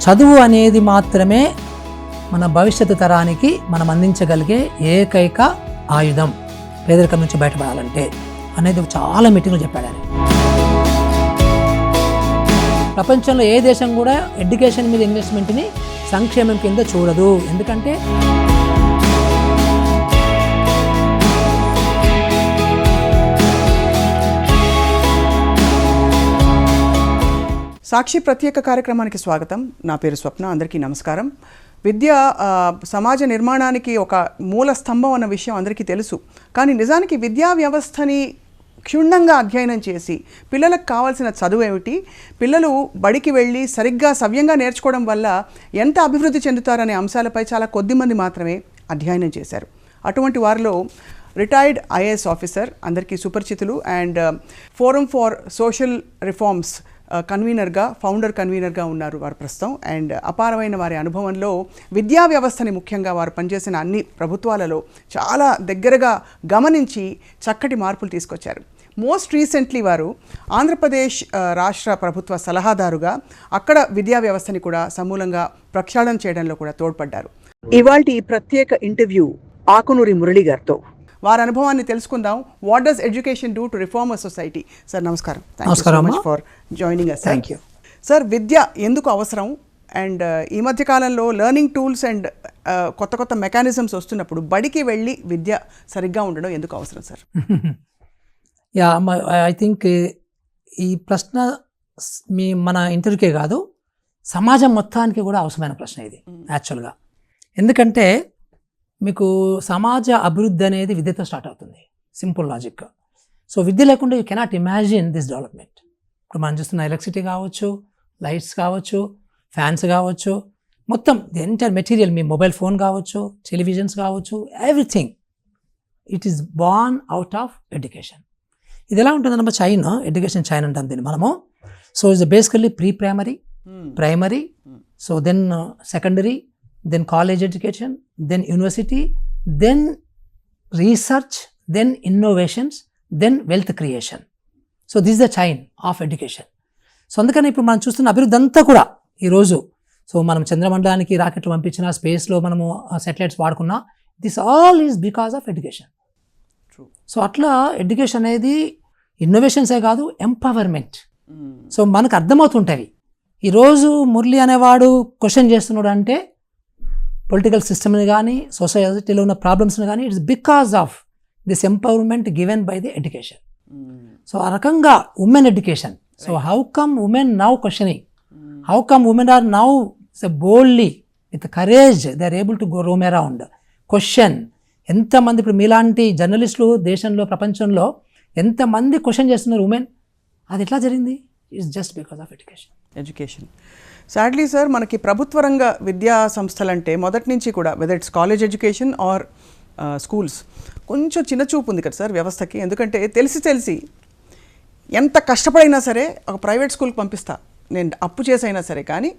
చదువు అనేది మాత్రమే మన భవిష్యత్తు తరానికి మనం అందించగలిగే ఏకైక ఆయుధం పేదరికం నుంచి బయటపడాలంటే అనేది చాలా మీటింగ్లో చెప్పాడు ఆయన. ప్రపంచంలో ఏ దేశం కూడా ఎడ్యుకేషన్ మీద ఇన్వెస్ట్మెంట్ని సంక్షేమం కింద చూడదు. ఎందుకంటే సాక్షి ప్రత్యేక కార్యక్రమానికి స్వాగతం. నా పేరు స్వప్న. అందరికీ నమస్కారం. విద్య సమాజ నిర్మాణానికి ఒక మూల స్తంభం అన్న విషయం అందరికీ తెలుసు. కానీ నిజానికి విద్యా వ్యవస్థని క్షుణ్ణంగా అధ్యయనం చేసి పిల్లలకు కావాల్సిన చదువు ఏమిటి, పిల్లలు బడికి వెళ్ళి సరిగ్గా సవ్యంగా నేర్చుకోవడం వల్ల ఎంత అభివృద్ధి చెందుతారనే అంశాలపై చాలా కొద్దిమంది మాత్రమే అధ్యయనం చేశారు. అటువంటి వారిలో రిటైర్డ్ ఐఏఎస్ ఆఫీసర్, అందరికీ సుపరిచితులు, and forum for social reforms founder కన్వీనర్గా ఉన్నారు వారు ప్రస్తుతం. అండ్ అపారమైన వారి అనుభవంలో విద్యా వ్యవస్థని ముఖ్యంగా వారు పనిచేసిన అన్ని ప్రభుత్వాలలో చాలా దగ్గరగా గమనించి చక్కటి మార్పులు తీసుకొచ్చారు. మోస్ట్ రీసెంట్లీ వారు ఆంధ్రప్రదేశ్ రాష్ట్ర ప్రభుత్వ సలహాదారుగా అక్కడ విద్యా వ్యవస్థని కూడా సమూలంగా ప్రక్షాళన చేయడంలో కూడా తోడ్పడ్డారు. ఇవాల్టి ఈ ప్రత్యేక ఇంటర్వ్యూ ఆకునూరి మురళి గారితో వారి అనుభవాన్ని తెలుసుకుందాం. What does education do to reform a society? Sir నమస్కారం. Thank you so much for joining us. Thank you sir. విద్య ఎందుకు అవసరం, అండ్ ఈ మధ్య కాలంలో లెర్నింగ్ టూల్స్ అండ్ కొత్త కొత్త మెకానిజమ్స్ వస్తున్నప్పుడు బడికి వెళ్ళి విద్య సరిగ్గా ఉండడం ఎందుకు అవసరం సార్? యా, ఐ థింక్ ఈ ప్రశ్న మన ఇంటర్వ్యూకే కాదు, సమాజం మొత్తానికి కూడా అవసరమైన ప్రశ్న ఇది యాక్చువల్గా. ఎందుకంటే మీకు సమాజ అభివృద్ధి అనేది విద్యతో స్టార్ట్ అవుతుంది. Simple logic. సో విద్య లేకుండా you cannot imagine this development. ఇప్పుడు మనం చూస్తున్న ఎలక్ట్రిసిటీ కావచ్చు, లైట్స్ కావచ్చు, ఫ్యాన్స్ కావచ్చు, మొత్తం ది ఎంటైర్ మెటీరియల్, మీ మొబైల్ ఫోన్ కావచ్చు, టెలివిజన్స్ కావచ్చు, everything it is born out of education. ఇది ఎలా ఉంటుందన్నమా, చైన్ ఎడ్యుకేషన్ చైన్ అంటాం దీన్ని మనము. So it's basically pre primary, so then secondary, then college education, then university, then research, then innovations, then wealth creation. So this is the chain of education. So అందుకని ఇప్పుడు మనం చూస్తున్న అభివృద్ధి అంతా కూడా ఈరోజు, సో మనం చంద్రమండలానికి రాకెట్లు పంపించిన, స్పేస్లో మనము సాటిలైట్స్ వాడుకున్నా, this all is because of education. So అట్లా ఎడ్యుకేషన్ అనేది ఇన్నోవేషన్సే కాదు, ఎంపవర్మెంట్. సో మనకు అర్థమవుతుంటాయి. ఈరోజు మురళి అనేవాడు క్వశ్చన్ చేస్తున్నాడు అంటే పొలిటికల్ సిస్టమ్ని కానీ, సొసైటీలో ఉన్న ప్రాబ్లమ్స్ని కానీ, it's because of this empowerment given by the education. So ఆ రకంగా women education. So how come women now questioning, how come women are now boldly with courage they are able to go roam around question. ఎంతమంది ఇప్పుడు మీలాంటి జర్నలిస్టులు దేశంలో, ప్రపంచంలో ఎంతమంది question చేస్తున్నారు ఉమెన్? అది ఎట్లా జరిగింది? It's just because of education. Sadly sir, మనకి ప్రభుత్వ రంగ విద్యా సంస్థలు అంటే మొదటి నుంచి కూడా, whether it's college education or schools, కొంచెం చిన్న చూపు ఉంది కదా సార్ వ్యవస్థకి. ఎందుకంటే తెలిసి ఎంత కష్టపడైనా సరే ఒక ప్రైవేట్ స్కూల్కి పంపిస్తా, నేను అప్పు చేసైనా సరే, కానీ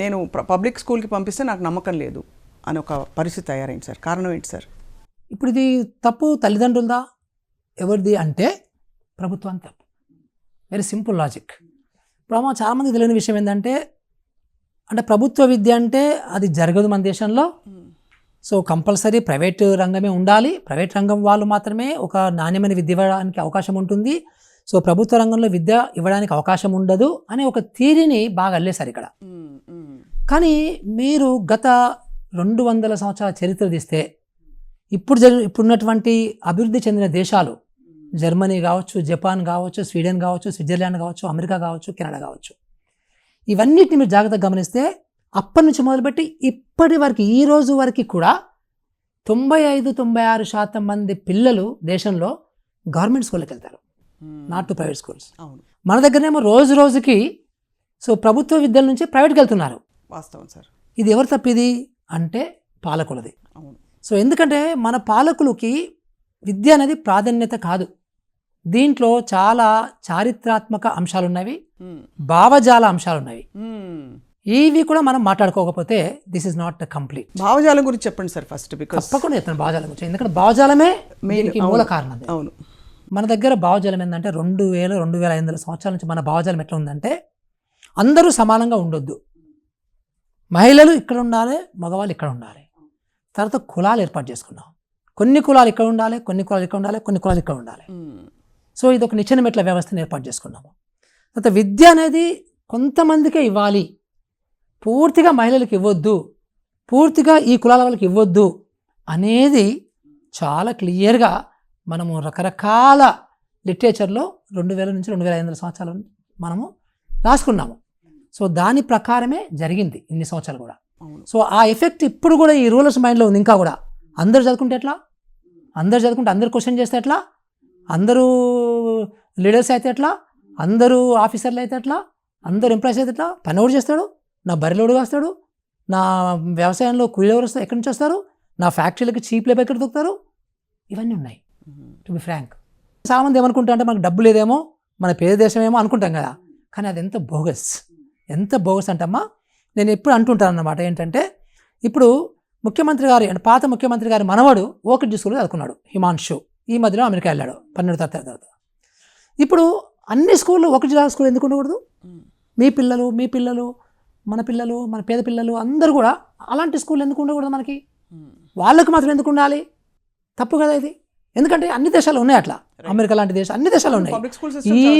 నేను పబ్లిక్ స్కూల్కి పంపిస్తే నాకు నమ్మకం లేదు అని ఒక పరిస్థితి తయారైంది సార్. కారణం ఏంటి సార్? ఇప్పుడు ఇది తప్పు తల్లిదండ్రులదా ఎవరిది అంటే ప్రభుత్వం తప్పు. Very simple logic. ఇప్పుడు చాలామంది తెలియని విషయం ఏంటంటే, అంటే ప్రభుత్వ విద్య అంటే అది జరగదు మన దేశంలో. సో కంపల్సరీ ప్రైవేట్ రంగమే ఉండాలి, ప్రైవేట్ రంగం వాళ్ళు మాత్రమే ఒక నాణ్యమైన విద్య ఇవ్వడానికి అవకాశం ఉంటుంది. సో ప్రభుత్వ రంగంలో విద్య ఇవ్వడానికి అవకాశం ఉండదు అనే ఒక థియరీని బాగా అల్లేశారు ఇక్కడ. కానీ మీరు గత 200 సంవత్సరాల చరిత్ర తీస్తే ఇప్పుడున్నటువంటి అభివృద్ధి చెందిన దేశాలు, జర్మనీ కావచ్చు, జపాన్ కావచ్చు, స్వీడన్ కావచ్చు, స్విట్జర్లాండ్ కావచ్చు, అమెరికా కావచ్చు, కెనడా కావచ్చు, ఇవన్నిటిని మీరు జాగ్రత్తగా గమనిస్తే అప్పటి నుంచి మొదలుపెట్టి ఇప్పటి వరకు, ఈ రోజు వరకు కూడా 95-96% మంది పిల్లలు దేశంలో గవర్నమెంట్ స్కూల్కి వెళ్తారు, నాట్ టు ప్రైవేట్ స్కూల్స్. మన దగ్గరనేమో రోజు రోజుకి సో ప్రభుత్వ విద్యల నుంచి ప్రైవేట్కి వెళ్తున్నారు. వాస్తవం సార్. ఇది ఎవరు తప్పిది అంటే పాలకులది. సో ఎందుకంటే మన పాలకులకి విద్య అనేది ప్రాధాన్యత కాదు, దీంట్లో చాలా చారిత్రాత్మక అంశాలు ఉన్నవి, భావజాల అంశాలు ఉన్నవి. ఇవి కూడా మనం మాట్లాడుకోకపోతే దిస్ ఇస్ నాట్ కంప్లీట్. భావజాలం గురించి చెప్పండి సార్ ఫస్ట్. తప్పకుండా చెప్తాను భావజాలం గురించి, ఎందుకంటే భావజాలమే మూల కారణం. అవును, మన దగ్గర భావజాలం ఏంటంటే 2000-2500 సంవత్సరాల నుంచి మన భావజాలం ఎట్లా ఉందంటే అందరూ సమానంగా ఉండొద్దు, మహిళలు ఇక్కడ ఉండాలి, మగవాళ్ళు ఇక్కడ ఉండాలి. తర్వాత కులాలు ఏర్పాటు చేసుకున్నాం. కొన్ని కులాలు ఇక్కడ ఉండాలి, కొన్ని కులాలు ఇక్కడ ఉండాలి, కొన్ని కులాలు ఇక్కడ ఉండాలి. సో ఇది ఒక నిచ్చెన మెట్ల వ్యవస్థను ఏర్పాటు చేసుకున్నాము. తర్వాత విద్య అనేది కొంతమందికే ఇవ్వాలి, పూర్తిగా మహిళలకు ఇవ్వద్దు, పూర్తిగా ఈ కులాల వాళ్ళకి ఇవ్వద్దు అనేది చాలా క్లియర్గా మనము రకరకాల లిటరేచర్లో 2000 నుంచి 2500 సంవత్సరాలు మనము రాసుకున్నాము. సో దాని ప్రకారమే జరిగింది ఇన్ని సంవత్సరాలు కూడా. సో ఆ ఎఫెక్ట్ ఇప్పుడు కూడా ఈ రూలర్స్ మైండ్లో ఉంది. ఇంకా కూడా అందరు చదువుకుంటే ఎట్లా, అందరు చదువుకుంటే అందరు క్వశ్చన్ చేస్తే ఎట్లా, అందరూ లీడర్స్ అయితే ఎట్లా, అందరూ ఆఫీసర్లు అయితే ఎట్లా, అందరూ ఎంప్లాయీస్ అయితే ఎట్లా, పని ఎవరు చేస్తాడు, నా బరిలోడు వస్తాడు, నా వ్యవసాయంలో కూలీలు ఎవరు వస్తారు, ఎక్కడి నుంచి వస్తారు, నా ఫ్యాక్టరీలకి చీప్ లేబర్ ఎక్కడ దొరుకుతారు, ఇవన్నీ ఉన్నాయి. టు బి ఫ్రాంక్, చాలామంది ఏమనుకుంటా అంటే మనకు డబ్బు లేదేమో, మన పేద దేశం ఏమో అనుకుంటాం కదా. కానీ అది ఎంత బోగస్, ఎంత బోగస్ అంటమ్మా. నేను ఎప్పుడు అంటుంటాను అన్నమాట, ఏంటంటే ఇప్పుడు ముఖ్యమంత్రి గారు అంటే పాత ముఖ్యమంత్రి గారి మనవాడు ఓకిడ్జి స్కూల్లో చదువుకున్నాడు, హిమాన్షు. ఈ మధ్యలో అమెరికా వెళ్ళాడు 12వ తరగతి తర్వాత. ఇప్పుడు అన్ని స్కూళ్ళు ఓకిడ్జి స్కూల్ ఎందుకు ఉండకూడదు? మీ పిల్లలు మన పిల్లలు, మన పేద పిల్లలు అందరూ కూడా అలాంటి స్కూల్ ఎందుకు ఉండకూడదు? మనకి వాళ్ళకు మాత్రం ఎందుకు ఉండాలి? తప్పు కదా ఇది. ఎందుకంటే అన్ని దేశాలు ఉన్నాయి అట్లా, అమెరికా లాంటి దేశాలు అన్ని దేశాలు ఉన్నాయి.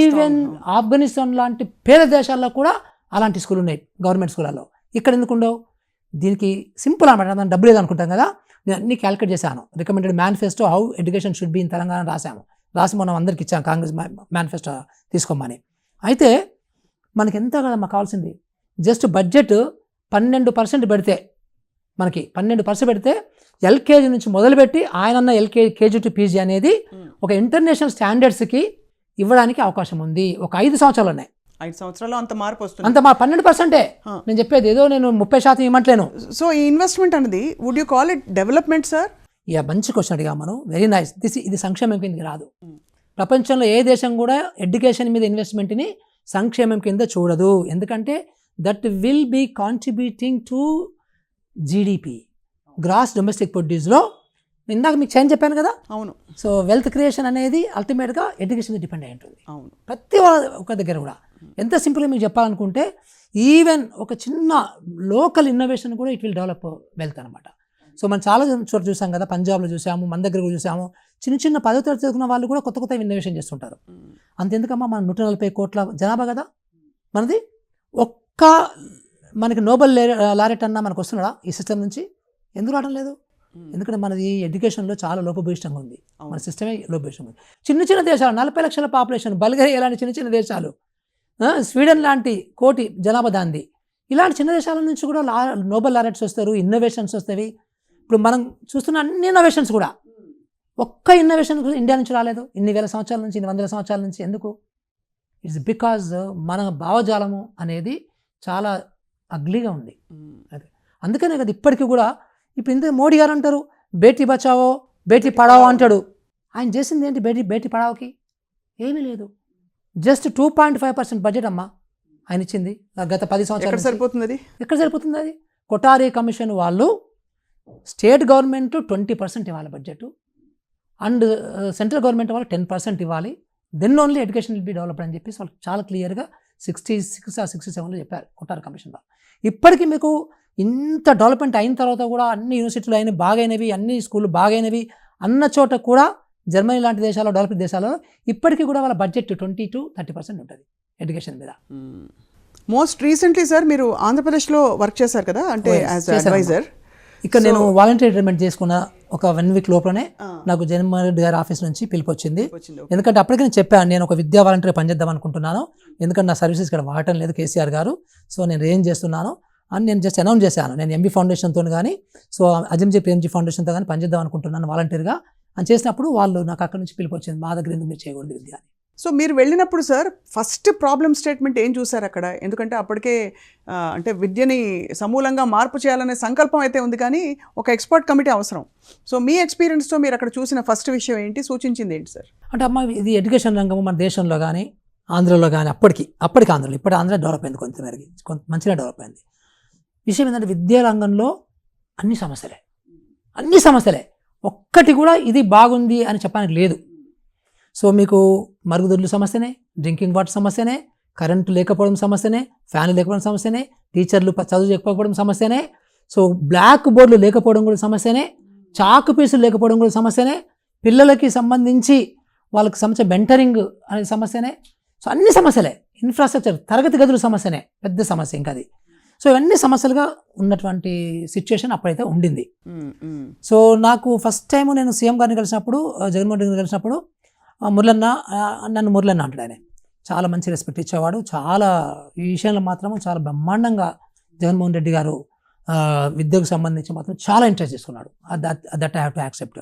ఈవెన్ ఆఫ్ఘనిస్తాన్ లాంటి పేద దేశాల్లో కూడా అలాంటి స్కూల్ ఉన్నాయి గవర్నమెంట్ స్కూళ్ళలో. ఇక్కడ ఎందుకు ఉండవు? దీనికి సింపుల్ అనమాట. మనం డబ్బు లేదు అనుకుంటాం కదా. నేను అన్ని క్యాలిక్యులేట్ చేశాను. Recommended manifesto how education should be in Telangana రాసి మనం అందరికి ఇచ్చాను, కాంగ్రెస్ మేనిఫెస్టో తీసుకోమని. అయితే మనకి ఎంత కదా మాకు కావాల్సింది, జస్ట్ బడ్జెట్ 12% పెడితే, మనకి 12% పెడితే ఎల్కేజీ నుంచి మొదలుపెట్టి ఆయనన్న కేజీ టు పీజీ అనేది ఒక ఇంటర్నేషనల్ స్టాండర్డ్స్కి ఇవ్వడానికి అవకాశం ఉంది. ఒక 5 సంవత్సరాలు ఉన్నాయి. 5 సంవత్సరాల్లో అంత మార్పు వస్తుంది. అంత 12%. నేను చెప్పేది ఏదో నేను 30% ఇవ్వట్లేను. సో ఈ ఇన్వెస్ట్మెంట్ అనేది would you call it development sir? ఇక మంచి క్వశ్చన్ అడిగా మనం. Very nice. ఇది సంక్షేమం కిందకి రాదు. ప్రపంచంలో ఏ దేశం కూడా ఎడ్యుకేషన్ మీద ఇన్వెస్ట్మెంట్ని సంక్షేమం కింద చూడదు. ఎందుకంటే that will be contributing to GDP, gross domestic ప్రొడ్యూస్లో. ఇందాక మీకు చేంజ్ చెప్పాను కదా. అవును. సో వెల్త్ క్రియేషన్ అనేది అల్టిమేట్గా ఎడ్యుకేషన్ మీద డిపెండ్ అయి ఉంటుంది. అవును. ప్రతి ఒక దగ్గర కూడా ఎంత సింపుల్గా మీకు చెప్పాలనుకుంటే ఈవెన్ ఒక చిన్న లోకల్ ఇన్నోవేషన్ కూడా ఇట్ విల్ డెవలప్ వెల్త్ అనమాట. సో మనం చాలా చోట్ల చూసాం కదా, పంజాబ్లో చూసాము, మన దగ్గర కూడా చూసాము. చిన్న 10వ తరగతి చదువుకున్న వాళ్ళు కూడా కొత్త ఇన్నోవేషన్ చేస్తుంటారు. అంతెందుకమ్మా, మన 140 కోట్ల జనాభా కదా మనది. ఒక్క మనకి నోబెల్ లారెట్ అన్నా మనకు వస్తున్నాడా ఈ సిస్టమ్ నుంచి? ఎందుకు రావడం లేదు? ఎందుకంటే మనది ఎడ్యుకేషన్లో చాలా లోపభూయిష్టంగా ఉంది. మన సిస్టమే లోపభూయిష్టంగా ఉంది. చిన్న దేశాలు 40 లక్షల పాపులేషన్, బల్గేరియా లాంటి చిన్న దేశాలు, స్వీడన్ లాంటి 1 కోటి జనాభా దాంది, ఇలాంటి చిన్న దేశాల నుంచి కూడా నోబెల్ లారెట్స్ వస్తారు, ఇన్నోవేషన్స్ వస్తాయి. ఇప్పుడు మనం చూస్తున్న అన్ని ఇన్నోవేషన్స్ కూడా ఒక్క ఇన్నోవేషన్ ఇండియా నుంచి రాలేదు. ఇన్ని వేల సంవత్సరాల నుంచి, ఇన్ని వందల సంవత్సరాల నుంచి. ఎందుకు? ఇట్స్ బికాజ్ మన భావజాలము అనేది చాలా అగ్లీగా ఉంది. అదే అందుకనే కదా ఇప్పటికీ కూడా. ఇప్పుడు ఇంత మోడీ గారు అంటారు బేటీ బచావో బేటీ పడావో అంటాడు. ఆయన చేసింది ఏంటి బేటీ పడావోకి? ఏమీ లేదు. జస్ట్ 2.5% బడ్జెట్ అమ్మా ఆయన ఇచ్చింది గత 10 సంవత్సరాలు. సరిపోతుంది? ఎక్కడ సరిపోతుంది అది? కొఠారి కమిషన్ వాళ్ళు స్టేట్ గవర్నమెంట్ 20% ఇవ్వాలి బడ్జెట్, అండ్ సెంట్రల్ గవర్నమెంట్ వాళ్ళు 10% ఇవ్వాలి. Then only education will be developed అని చెప్పేసి వాళ్ళు చాలా క్లియర్గా 66 or 67లో చెప్పారు కొఠారి కమిషన్ వాళ్ళు. ఇప్పటికీ మీకు ఇంత డెవలప్మెంట్ అయిన తర్వాత కూడా అన్ని యూనివర్సిటీలు అయినవి బాగైనవి, అన్ని స్కూళ్ళు బాగైనవి అన్న చోట కూడా జర్మనీ లాంటి దేశాల్లో, డెవలప్డ్ దేశాలలో ఇప్పటికీ కూడా వాళ్ళ బడ్జెట్ 20 to 30% ఉంటుంది ఎడ్యుకేషన్ మీద. మోస్ట్ రీసెంట్లీ సార్ మీరు ఆంధ్రప్రదేశ్లో వర్క్ చేశారు కదా, అంటే యాజ్ అడ్వైజర్. ఇక్కడ నేను వాలంటీర్ రిటైర్మెంట్ చేసుకున్న ఒక 1 week లోపలనే నాకు జగన్మోహన్ రెడ్డి గారి ఆఫీస్ నుంచి పిలుపు వచ్చింది. ఎందుకంటే అప్పటికే నేను చెప్పాను, నేను ఒక విద్యా వాలంటీర్ పనిచేద్దాం అనుకుంటున్నాను, ఎందుకంటే నా సర్వీసెస్ ఇక్కడ వాడటం లేదు కేసీఆర్ గారు, సో నేను ఏం చేస్తున్నాను అని నేను జస్ట్ అనౌన్స్ చేశాను. నేను ఎంబీ ఫౌండేషన్తో కానీ, సో అజంజీ ప్రేమ్జీ ఫౌండేషన్తో కానీ పనిచేద్దాం అనుకుంటున్నాను వాలంటీర్గా అని చేసినప్పుడు వాళ్ళు నాకు అక్కడ నుంచి పిలుపు వచ్చింది, మా దగ్గర ఎందుకు మీరు చేయకూడదు విద్య అని. సో మీరు వెళ్ళినప్పుడు సార్ ఫస్ట్ ప్రాబ్లమ్ స్టేట్మెంట్ ఏం చూసారు అక్కడ? ఎందుకంటే అప్పటికే అంటే విద్యని సమూలంగా మార్పు చేయాలనే సంకల్పం అయితే ఉంది, కానీ ఒక ఎక్స్పర్ట్ కమిటీ అవసరం. సో మీ ఎక్స్పీరియన్స్తో మీరు అక్కడ చూసిన ఫస్ట్ విషయం ఏంటి, సూచించింది ఏంటి సార్? అంటే అమ్మ, ఇది ఎడ్యుకేషన్ రంగం మన దేశంలో కానీ ఆంధ్రలో కానీ అప్పటికి ఆంధ్రలో, ఇప్పటి ఆంధ్ర డెవలప్ అయింది, కొంత మంచిగా డెవలప్ అయింది. విషయం ఏంటంటే విద్యా రంగంలో అన్ని సమస్యలే, ఒక్కటి కూడా ఇది బాగుంది అని చెప్పడానికి లేదు. సో మీకు మరుగుదొడ్లు సమస్యనే, డ్రింకింగ్ వాటర్ సమస్యనే, కరెంటు లేకపోవడం సమస్యనే, ఫ్యాన్ లేకపోవడం సమస్యనే, టీచర్లు చదువు లేకపోవడం సమస్యనే, సో బ్లాక్ బోర్డులు లేకపోవడం కూడా సమస్యనే, చాకు పీసులు లేకపోవడం కూడా సమస్యనే, పిల్లలకి సంబంధించి వాళ్ళకి సంబంధించిన మెంటరింగ్ అనే సమస్యనే. సో అన్ని సమస్యలే, ఇన్ఫ్రాస్ట్రక్చర్, తరగతి గదుల సమస్యనే పెద్ద సమస్య ఇంకా అది. సో ఇవన్నీ సమస్యలుగా ఉన్నటువంటి సిచ్యుయేషన్ అప్పుడైతే ఉండింది. సో నాకు ఫస్ట్ టైం నేను సీఎం గారిని కలిసినప్పుడు, జగన్మోహన్ రెడ్డి గారిని కలిసినప్పుడు మురళన్న, నన్ను మురళన్న అంటాడు. ఆయన చాలా మంచి రెస్పెక్ట్ ఇచ్చేవాడు. చాలా ఈ విషయంలో మాత్రం చాలా బ్రహ్మాండంగా జగన్మోహన్ రెడ్డి గారు విద్యకు సంబంధించి మాత్రం చాలా ఇంట్రెస్ట్ చేసుకున్నాడు. That I have to accept.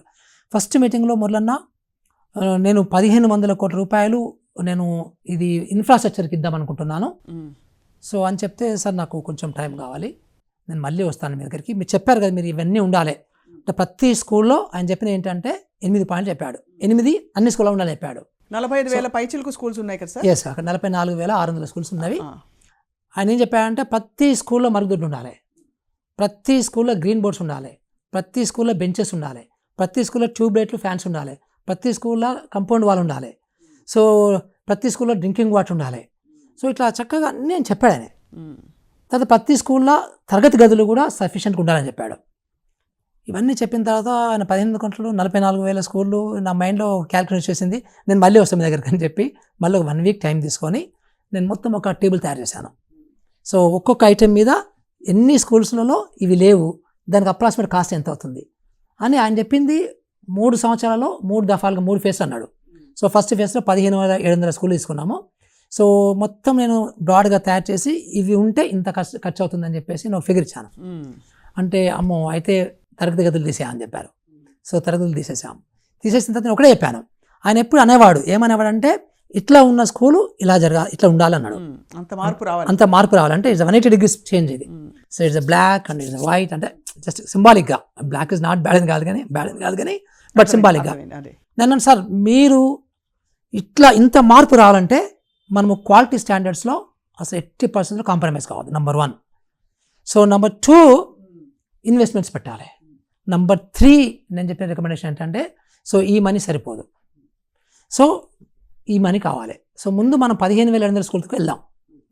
First మీటింగ్లో మురళన్న, నేను 1500 కోట్ల రూపాయలు నేను ఇది ఇన్ఫ్రాస్ట్రక్చర్కి ఇద్దామనుకుంటున్నాను. సో అని చెప్తే, సార్ నాకు కొంచెం టైం కావాలి, నేను మళ్ళీ వస్తాను మీ దగ్గరికి, మీరు చెప్పారు కదా మీరు ఇవన్నీ ఉండాలి అంటే ప్రతి స్కూల్లో ఆయన చెప్పిన ఏంటంటే 8 పాయింట్లు చెప్పాడు. 8 అన్ని స్కూల్లో ఉండాలి చెప్పాడు. 45,000 పైచిలకు స్కూల్స్ ఉన్నాయి కదా సార్? ఎస్, అక్కడ 44,600 స్కూల్స్ ఉన్నవి. ఆయన ఏం చెప్పాడంటే ప్రతి స్కూల్లో మరుగుదొడ్లు ఉండాలి, ప్రతి స్కూల్లో గ్రీన్ బోర్డ్స్ ఉండాలి, ప్రతి స్కూల్లో బెంచెస్ ఉండాలి, ప్రతి స్కూల్లో ట్యూబ్ లైట్లు, ఫ్యాన్స్ ఉండాలి, ప్రతి స్కూల్లో కంపౌండ్ వాల్ ఉండాలి, సో ప్రతి స్కూల్లో డ్రింకింగ్ వాటర్ ఉండాలి. సో ఇట్లా చక్కగా అన్నీ అని చెప్పాడు ఆయన. తర్వాత ప్రతి స్కూల్లో తరగతి గదులు కూడా సఫిషియెంట్గా ఉండాలని చెప్పాడు. ఇవన్నీ చెప్పిన తర్వాత ఆయన 15 కోట్లు 44,000 స్కూళ్ళు నా మైండ్లో క్యాల్కులేట్ చేసింది. నేను మళ్ళీ వస్తాను మీ దగ్గరికి అని చెప్పి మళ్ళీ ఒక 1 వీక్ టైం తీసుకొని నేను మొత్తం ఒక టేబుల్ తయారు చేశాను. సో ఒక్కొక్క ఐటెం మీద ఎన్ని స్కూల్స్లలో ఇవి లేవు, దానికి అప్రాక్సిమేట్ కాస్ట్ ఎంత అవుతుంది అని ఆయన చెప్పింది. 3 సంవత్సరాల్లో 3 దఫాలుగా 3 ఫేజ్లు అన్నాడు. సో ఫస్ట్ ఫేజ్లో 15,700 స్కూల్ తీసుకున్నాము. సో మొత్తం నేను బ్రాడ్గా తయారు చేసి ఇవి ఉంటే ఇంత ఖర్చు అవుతుందని చెప్పేసి నేను ఫిగర్ ఇచ్చాను. అంటే అమ్మో అయితే తరగతి గదులు తీసేయని చెప్పారు. సో తరగతులు తీసేసాం. తీసేసిన తర్వాత నేను ఒకటే చెప్పాను. ఆయన ఎప్పుడు అనేవాడు, ఏమనేవాడంటే ఇట్లా ఉన్న స్కూలు ఇలా ఇట్లా ఉండాలన్నాడు. అంత మార్పు రావాలంటే ఇట్స్ 180 degrees చేంజ్ ఇది. So it's black and it's white, అంటే జస్ట్ సింబాలిక్గా, బ్లాక్ ఇస్ నాట్ బ్యాడ్ అని కాదు కానీ బట్ సింబాలిక్గా. నేను సార్ మీరు ఇట్లా ఇంత మార్పు రావాలంటే మనము క్వాలిటీ స్టాండర్డ్స్లో అసలు 80% కాంప్రమైజ్ కావద్దు, నెంబర్ 1. సో నెంబర్ 2 ఇన్వెస్ట్మెంట్స్ పెట్టాలి. నెంబర్ 3 నేను చెప్పిన రికమెండేషన్ ఏంటంటే, సో ఈ మనీ సరిపోదు, సో ఈ మనీ కావాలి. సో ముందు మనం 15,700 స్కూల్కి వెళ్దాం,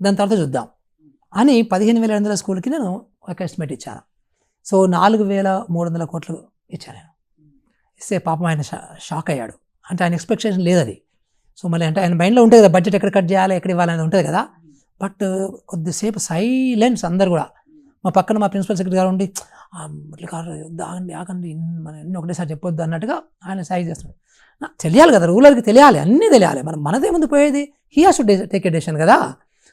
దాని తర్వాత చూద్దాం అని 15,700 స్కూల్కి నేను ఒక ఎస్టిమేట్ ఇచ్చాను. సో 4,300 కోట్లు ఇచ్చాను నేను. ఇస్తే పాపం ఆయన షాక్ అయ్యాడు. అంటే ఆయన ఎక్స్పెక్టేషన్ లేదు అది. సో మళ్ళీ అంటే ఆయన మైండ్లో ఉంటుంది కదా, బడ్జెట్ ఎక్కడ కట్ చేయాలి, ఎక్కడ ఇవ్వాలని ఉంటుంది కదా. బట్ కొద్దిసేపు సైలెన్స్ అందరు కూడా. మా పక్కన మా ప్రిన్సిపల్ సెక్రటరీ గారు ఉండి, ఆగండి మన అన్నీ ఒకటేసారి చెప్పొద్దు అన్నట్టుగా ఆయన సైజ్ చేస్తున్నాడు. తెలియాలి కదా, రూలర్కి తెలియాలి, అన్నీ తెలియాలి. మనదే ముందు పోయేది, he has to take a decision కదా.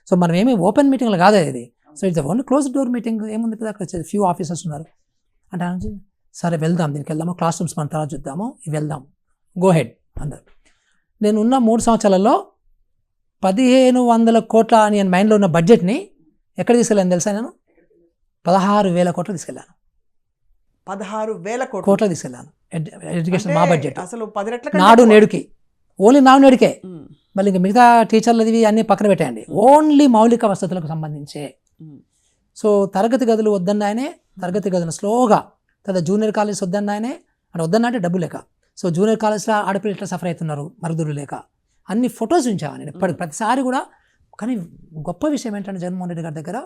సో మనం ఏమి ఓపెన్ మీటింగ్లో కాదు ఇది. So it's only close door meeting. ఏముంది కదా, అక్కడ ఫ్యూ ఆఫీసర్స్ ఉన్నారు అంటే, సరే వెళ్దాం, దీనికి వెళ్దాము, క్లాస్ రూమ్స్ మన తర్వాత చూద్దాము, ఇవి వెళ్దాం, గో హెడ్ అందరు. నేను ఉన్న 3 సంవత్సరాలలో 1,500 కోట్ల అని నేను మైండ్లో ఉన్న బడ్జెట్ని ఎక్కడ తీసుకెళ్ళాను తెలుసా? నేను 16,000 కోట్లు తీసుకెళ్ళాను. 16,000 కోట్లు తీసుకెళ్ళాను ఎడ్యుకేషన్, మా బడ్జెట్. అసలు 10 రెట్ల నాడు నేడుకి, ఓన్లీ నాడు నేడుకే. మళ్ళీ ఇంకా మిగతా టీచర్లది అన్నీ పక్కన పెట్టేయండి, ఓన్లీ మౌలిక వసతులకు సంబంధించే. సో తరగతి గదులు వద్దన్నాయనే, తరగతి గదులు స్లోగా, తర్వాత జూనియర్ కాలేజ్ వద్దన్నాయనే, అంటే వద్దన్నా అంటే డబ్బు లేక. సో జూనియర్ కాలేజ్లో ఆడపిల్లలు ఎట్లా సఫర్ అవుతున్నారు మరుగుదొడ్లు లేక, అన్ని ఫొటోస్ ఉంచాను నేను ప్రతిసారి కూడా. కానీ గొప్ప విషయం ఏంటంటే జగన్మోహన్ రెడ్డి గారి దగ్గర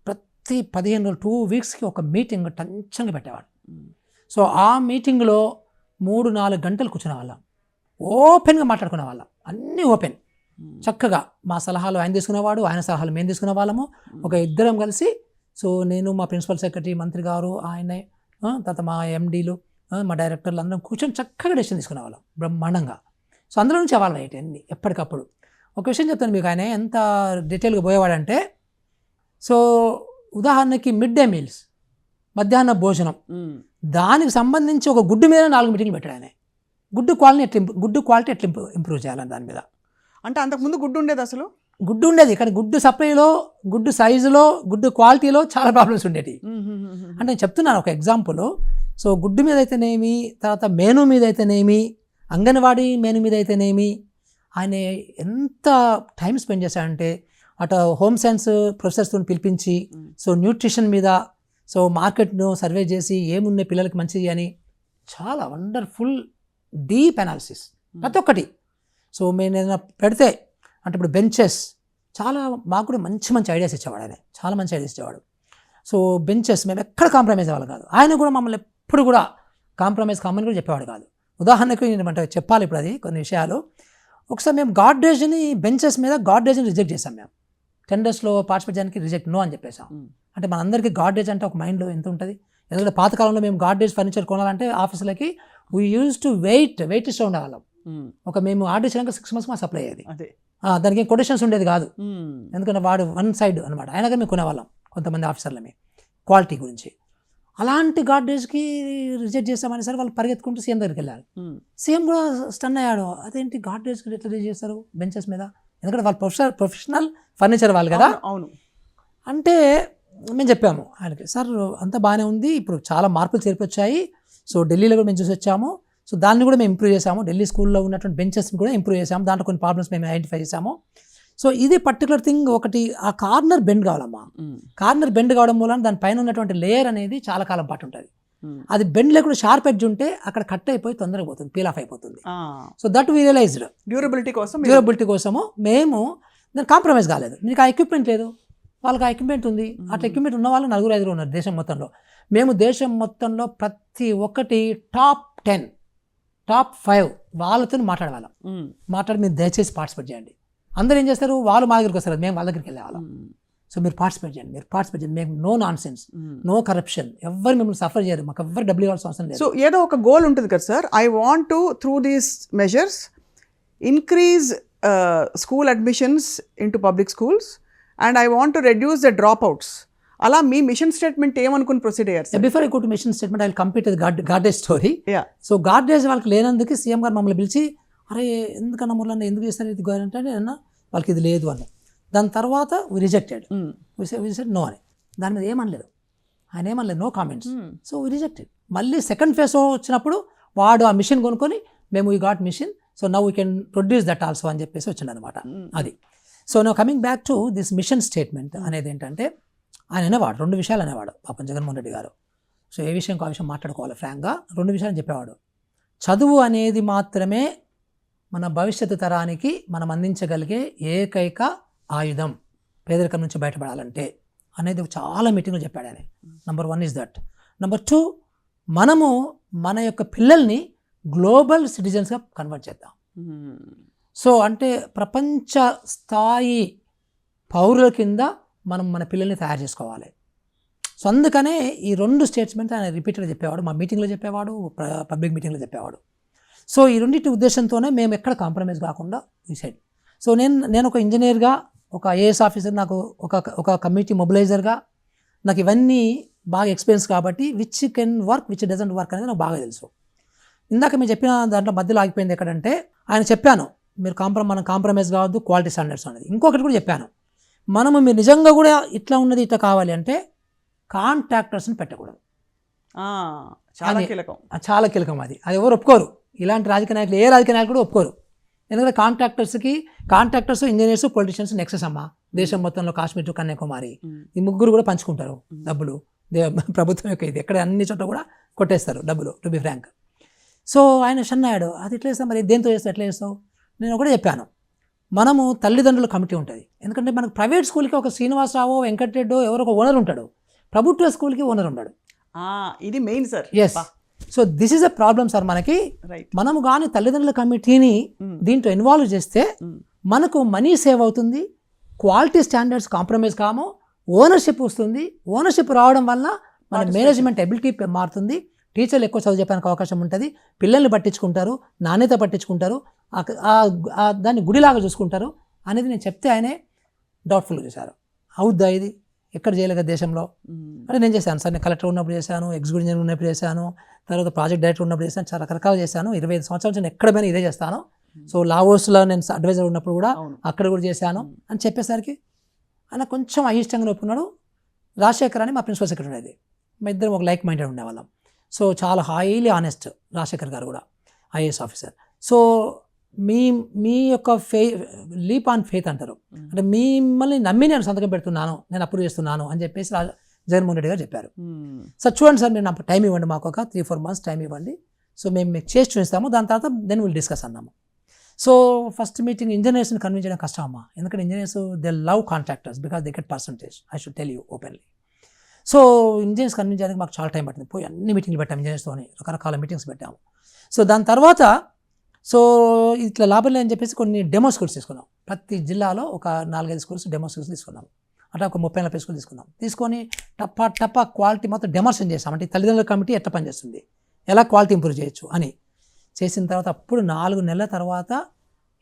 ప్రతి 15 రోజులు 2 వీక్స్కి ఒక మీటింగ్ టెన్షన్గా పెట్టేవాడు. సో ఆ మీటింగ్లో 3-4 గంటలు కూర్చునే వాళ్ళం, ఓపెన్గా మాట్లాడుకునే వాళ్ళం, అన్నీ ఓపెన్. చక్కగా మా సలహాలు ఆయన తీసుకునేవాడు, ఆయన సలహాలు మేము తీసుకునే వాళ్ళము. ఒక ఇద్దరం కలిసి, సో నేను, మా ప్రిన్సిపల్ సెక్రటరీ, మంత్రి గారు, ఆయనే, తర్వాత మా ఎండీలు, మా డైరెక్టర్లు అందరం కూర్చొని చక్కగా డెసిషన్ తీసుకునేవాళ్ళం బ్రహ్మాండంగా. సో అందులో నుంచి అవ్వాలి రైట్ అన్ని ఎప్పటికప్పుడు. ఒక విషయం చెప్తాను మీకు, ఆయన ఎంత డీటెయిల్గా పోయేవాడంటే, సో ఉదాహరణకి మిడ్ డే మీల్స్, మధ్యాహ్న భోజనం, దానికి సంబంధించి ఒక గుడ్డు మీద 4 మీటింగ్లు పెట్టాడు ఆయన. గుడ్డు క్వాలిటీ ఎట్లా ఇంప్రూవ్ చేయాలని దాని మీద. అంటే అంతకుముందు గుడ్డు ఉండేది, అసలు గుడ్డు ఉండేది, కానీ గుడ్డు సప్లైలో, గుడ్డు సైజులో, గుడ్డు క్వాలిటీలో చాలా ప్రాబ్లమ్స్ ఉండేవి. అంటే నేను చెప్తున్నాను ఒక ఎగ్జాంపుల్. సో గుడ్డు మీద అయితేనేమి, తర్వాత మెనూ మీద అయితేనేమి, అంగన్వాడీ మెనూ మీద అయితేనేమి, ఆయన ఎంత టైం స్పెండ్ చేశాడంటే, అటు హోమ్ సైన్స్ ప్రొఫెసర్స్తో పిలిపించి, సో న్యూట్రిషన్ మీద, సో మార్కెట్ను సర్వే చేసి ఏమున్నాయి పిల్లలకి మంచిది అని, చాలా వండర్ఫుల్ డీప్ అనాలిసిస్ ప్రతి ఒక్కటి. సో మేము ఏదైనా పెడితే, అంటే ఇప్పుడు బెంచెస్, చాలా మాకు కూడా మంచి మంచి ఐడియాస్ ఇచ్చేవాడు ఆయన, చాలా మంచి ఐడియాస్ ఇచ్చేవాడు. సో బెంచెస్ మేము ఎక్కడ కాంప్రమైజ్ అవ్వాలి కాదు, ఆయన కూడా మమ్మల్ని ఎప్పుడు కూడా కాంప్రమైజ్ కామని కూడా చెప్పేవాడు కాదు. ఉదాహరణకు ఏమంటే చెప్పాలి ఇప్పుడు అది కొన్ని విషయాలు. ఒకసారి మేము గాడ్రేజ్ని బెంచెస్ మీద గాడ్రేజ్ని రిజెక్ట్ చేసాం. మేము టెండర్స్లో పార్టిసిపేట్ చేయడానికి రిజెక్ట్ నో అని చెప్పేసాం. అంటే మనందరికీ గాడ్రేజ్ అంటే ఒక మైండ్లో ఎంత ఉంటుంది. ఎందుకంటే పాతకాలంలో మేము గాడ్రేజ్ ఫర్నిచర్ కొనాలంటే ఆఫీసులకి వీ యూజ్ టు వెయిట్ లిస్ట్లో ఉండేవాళ్ళం. ఒక మేము ఆర్డర్ చేయడానికి 6 months మా సప్లై అయ్యేది. దానికి ఏం కొటేషన్స్ ఉండేది కాదు, ఎందుకంటే వాడు వన్ సైడ్ అనమాట. అయినా మేము కొనేవాళ్ళం కొంతమంది ఆఫీసర్లమే క్వాలిటీ గురించి. అలాంటి గాడ్రేజ్కి రిజెక్ట్ చేస్తామని సరే వాళ్ళు పరిగెత్తుకుంటూ సీఎం దగ్గరికి వెళ్ళారు. సీఎం కూడా స్టన్ అయ్యాడు, అదేంటి గాడ్రేజ్కి ఎట్లా రిజెక్ట్ చేస్తారు బెంచెస్ మీద, ఎందుకంటే వాళ్ళు ప్రొఫెషనల్ ఫర్నిచర్ వాళ్ళు కదా. అవును. అంటే మేము చెప్పాము ఆయనకి, సార్ అంతా బాగానే ఉంది, ఇప్పుడు చాలా మార్పులు చేర్పొచ్చాయి. సో ఢిల్లీలో కూడా మేము చూసి వచ్చాము. సో దాన్ని కూడా మేము ఇంప్రూవ్ చేసాము. ఢిల్లీ స్కూల్లో ఉన్నటువంటి బెంచెస్ని కూడా ఇంప్రూవ్ చేసాము. దాంట్లో కొన్ని ప్రాబ్లమ్స్ మేము ఐడెంటిఫై చేసాము. సో ఇది పర్టికులర్ థింగ్ ఒకటి, ఆ కార్నర్ బెండ్ కావాలమ్మా. కార్నర్ బెండ్ కావడం మూలన దానిపైన ఉన్నటువంటి లేయర్ అనేది చాలా కాలం పాటు ఉంటుంది. అది బెండ్ లేకుండా షార్ప్ ఎడ్జ్ ఉంటే అక్కడ కట్ అయిపోయి తొందరగా పోతుంది, పీల్ ఆఫ్ అయిపోతుంది. So that we realized durability కోసము మేము దాన్ని కాంప్రమైజ్ కాలేదు. మీకు ఆ ఎక్విప్మెంట్ లేదు, వాళ్ళకి ఆ ఎక్విప్మెంట్ ఉంది. అట్లా ఎక్విప్మెంట్ ఉన్న వాళ్ళు 4-5 ఉన్నారు దేశం మొత్తంలో. మేము దేశం మొత్తంలో ప్రతి ఒక్కటి టాప్ 10 టాప్ 5 వాళ్ళతో మాట్లాడేవాళ్ళం. మాట్లాడి మీరు దయచేసి పార్టిసిపేట్ చేయండి. అందరూ ఏం చేస్తారు, వాళ్ళు మా దగ్గరికి వస్తారు, మేము వాళ్ళ దగ్గరికి వెళ్ళేవాళ్ళం. సో మీరు పార్టిసిపేట్ చేయండి, మేము no nonsense, no corruption, ఎవరు మిమ్మల్ని సఫర్ చేయరు, మాకు ఎవరు డబ్బులు ఇవ్వాల్సిన అవసరం లేదు. సో ఏదో ఒక గోల్ ఉంటుంది కదా sir, I want to through these measures increase school admissions into public schools and I want to reduce the drop outs. అలా మీ మిషన్ స్టేట్మెంట్ ఏమనుకుని ప్రొసీడ్ అయ్యారు sir? Before I go to mission statement I will complete గార్డేజ్ story. So గార్డేజ్ వాళ్ళకి లేనందుకు CM గారు మమ్మల్ని పిలిచి, అరే ఎందుకన్నా మురళన్న ఎందుకు చేస్తారు ఇది అంటే అన్న వాళ్ళకి ఇది లేదు అన్న. దాని తర్వాత వి రిజెక్టెడ్ నో అని. దాని మీద ఏమనలేదు ఆయన, ఏమనలేదు, no comments. So we rejected. మళ్ళీ సెకండ్ ఫేజ్ వచ్చినప్పుడు వాడు ఆ మిషన్ కొనుక్కొని మేము we got machine, so now we can produce that also అని చెప్పేసి వచ్చిండు అనమాట. అది. So now coming back to this mission statement అనేది ఏంటంటే, ఆయన అనేవాడు 2 విషయాలు అనేవాడు పాపం జగన్మోహన్ రెడ్డి గారు. సో ఏ విషయం ఆ విషయం మాట్లాడుకోవాలి ఫ్రాంక్గా. 2 విషయాలు చెప్పేవాడు. చదువు అనేది మాత్రమే మన భవిష్యత్తు తరానికి మనం అందించగలిగే ఏకైక ఆయుధం పేదరికం నుంచి బయటపడాలంటే అనేది చాలా మీటింగ్లో చెప్పాడు ఆయన. Number 1 is that. నెంబర్ 2, మనము మన యొక్క పిల్లల్ని గ్లోబల్ సిటిజన్స్గా కన్వర్ట్ చేద్దాం. సో అంటే ప్రపంచ స్థాయి పౌరుల కింద మనం మన పిల్లల్ని తయారు చేసుకోవాలి. సో అందుకనే ఈ 2 స్టేట్మెంట్ ఆయన రిపీటెడ్గా చెప్పేవాడు, మా మీటింగ్లో చెప్పేవాడు, పబ్లిక్ మీటింగ్లో చెప్పేవాడు. సో ఈ 2 ఉద్దేశంతోనే మేము ఎక్కడ కాంప్రమైజ్ కాకుండా డిసైడ్. సో నేను ఒక ఇంజనీర్గా, ఒక ఐఏఎస్ ఆఫీసర్, నాకు ఒక కమ్యూనిటీ మొబిలైజర్గా నాకు ఇవన్నీ బాగా ఎక్స్పీరియన్స్ కాబట్టి which can work, which doesn't work అనేది నాకు బాగా తెలుసు. ఇందాక మీరు చెప్పిన దాంట్లో మధ్యలో ఆగిపోయింది ఎక్కడంటే, ఆయన చెప్పాను మీరు మనం కాంప్రమైజ్ కావద్దు, క్వాలిటీ స్టాండర్డ్స్ అనేది. ఇంకొకటి కూడా చెప్పాను, మీరు నిజంగా కూడా ఇట్లా ఉన్నది ఇట్లా కావాలి అంటే కాంట్రాక్టర్స్ని పెట్టకూడదు. చాలా కీలకం అది ఎవరు ఒప్పుకోరు. ఇలాంటి రాజకీయ నాయకులు, ఏ రాజకీయ నాయకులు కూడా ఒప్పుకోరు. ఎందుకంటే కాంట్రాక్టర్స్, ఇంజనీర్స్, పొలిటీషియన్స్ నెక్సెస్ అమ్మ దేశం మొత్తంలో, కాశ్మీర్ టు కన్యాకుమారి, ఈ 3 కూడా పంచుకుంటారు డబ్బులు. ప్రభుత్వం యొక్క ఇది ఎక్కడ అన్ని చోట్ల కూడా కొట్టేస్తారు డబ్బులు, టు బి ఫ్రాంక్. సో ఆయన షన్నాడు, అది ఎట్లా చేస్తాం, మరి దేంతో చేస్తావు, ఎట్లా చేస్తావు. నేను ఒకటే చెప్పాను, మనము తల్లిదండ్రుల కమిటీ ఉంటుంది. ఎందుకంటే మనకు ప్రైవేట్ స్కూల్కి ఒక శ్రీనివాసరావు, వెంకటరెడ్డో ఎవరో ఒక ఓనర్ ఉంటాడు, ప్రభుత్వ స్కూల్కి ఓనర్ ఉన్నాడు. ఇది main sir. Yes. So this is a problem sir మనకి. మనము కానీ తల్లిదండ్రుల కమిటీని దీంట్లో ఇన్వాల్వ్ చేస్తే మనకు మనీ సేవ్ అవుతుంది, క్వాలిటీ స్టాండర్డ్స్ కాంప్రమైజ్ కాము, ఓనర్షిప్ వస్తుంది. ఓనర్షిప్ రావడం వల్ల మన మేనేజ్మెంట్ ఎబిలిటీ మారుతుంది, టీచర్లు ఎక్కువ చదువు చెప్పడానికి అవకాశం ఉంటుంది, పిల్లల్ని పట్టించుకుంటారు, నాణ్యత పట్టించుకుంటారు, దాన్ని గుడిలాగా చూసుకుంటారు అనేది నేను చెప్తే ఆయనే డౌట్ఫుల్గా చేశారు. అవుద్దా ఇది, ఎక్కడ చేయలేక దేశంలో అంటే నేను చేశాను సార్. నేను కలెక్టర్ ఉన్నప్పుడు చేశాను, ఎగ్జిక్యూటివ్ ఇంజనీర్ ఉన్నప్పుడు చేశాను, తర్వాత ప్రాజెక్ట్ డైరెక్టర్ ఉన్నప్పుడు చేశాను, చాలా రకరకాలు చేశాను. 25 సంవత్సరాల నుంచి ఎక్కడ పోయినా ఇదే చేస్తాను. సో లావోస్లో నేను అడ్వైజర్ ఉన్నప్పుడు కూడా అక్కడ కూడా చేశాను అని చెప్పేసరికి ఆయన కొంచెం అయిష్టంగా ఒప్పుకున్నాడు. రాజశేఖర్ అని మా ప్రిన్సిపల్ సెక్రటరీ అది, మా ఇద్దరం ఒక లైక్ మైండెడ్ ఉండేవాళ్ళం. సో చాలా హైలీ ఆనెస్ట్ రాజశేఖర్ గారు కూడా, ఐఏఎస్ ఆఫీసర్. సో మీ యొక్క లీప్ ఆన్ ఫెయిత్ అంటారు, అంటే మిమ్మల్ని నమ్మి నేను సంతకం పెడుతున్నాను, నేను అప్రూవ్ చేస్తున్నాను అని చెప్పేసి జగన్మోహన్ రెడ్డి గారు చెప్పారు. సార్ చూడండి సార్, మీరు నాకు టైం ఇవ్వండి, మాకు ఒక 3-4 months టైం ఇవ్వండి, సో మేము మీకు చేసి చూపిస్తాము, దాని తర్వాత దెన్ విల్ డిస్కస్ అన్నాము. సో ఫస్ట్ మీటింగ్ ఇంజనీర్స్ని కన్విన్స్ చేయడం కష్టం అమ్మా, ఎందుకంటే engineers they love contractors because they get percentage. I should tell you openly. So engineers convince చేయడానికి మాకు చాలా టైం పట్టింది. పోయి అన్ని మీటింగ్లు పెట్టాము, ఇంజనీర్స్తోని రకరకాల మీటింగ్స్ పెట్టాము. సో దాని తర్వాత సో ఇట్లా లాభం లేదని చెప్పేసి కొన్ని డెమో స్కూల్స్ తీసుకున్నాం. ప్రతి జిల్లాలో ఒక 4-5 స్కూల్స్ డెమో స్కూల్స్ తీసుకున్నాం. అట్లా ఒక 30-40 స్కూల్ తీసుకున్నాం. తీసుకొని టప్పా క్వాలిటీ మొత్తం డెమోన్స్ట్రేట్ చేసాం. అంటే తల్లిదండ్రుల కమిటీ ఎట్లా పనిచేస్తుంది, ఎలా క్వాలిటీ ఇంప్రూవ్ చేయొచ్చు అని చేసిన తర్వాత అప్పుడు 4 నెలల తర్వాత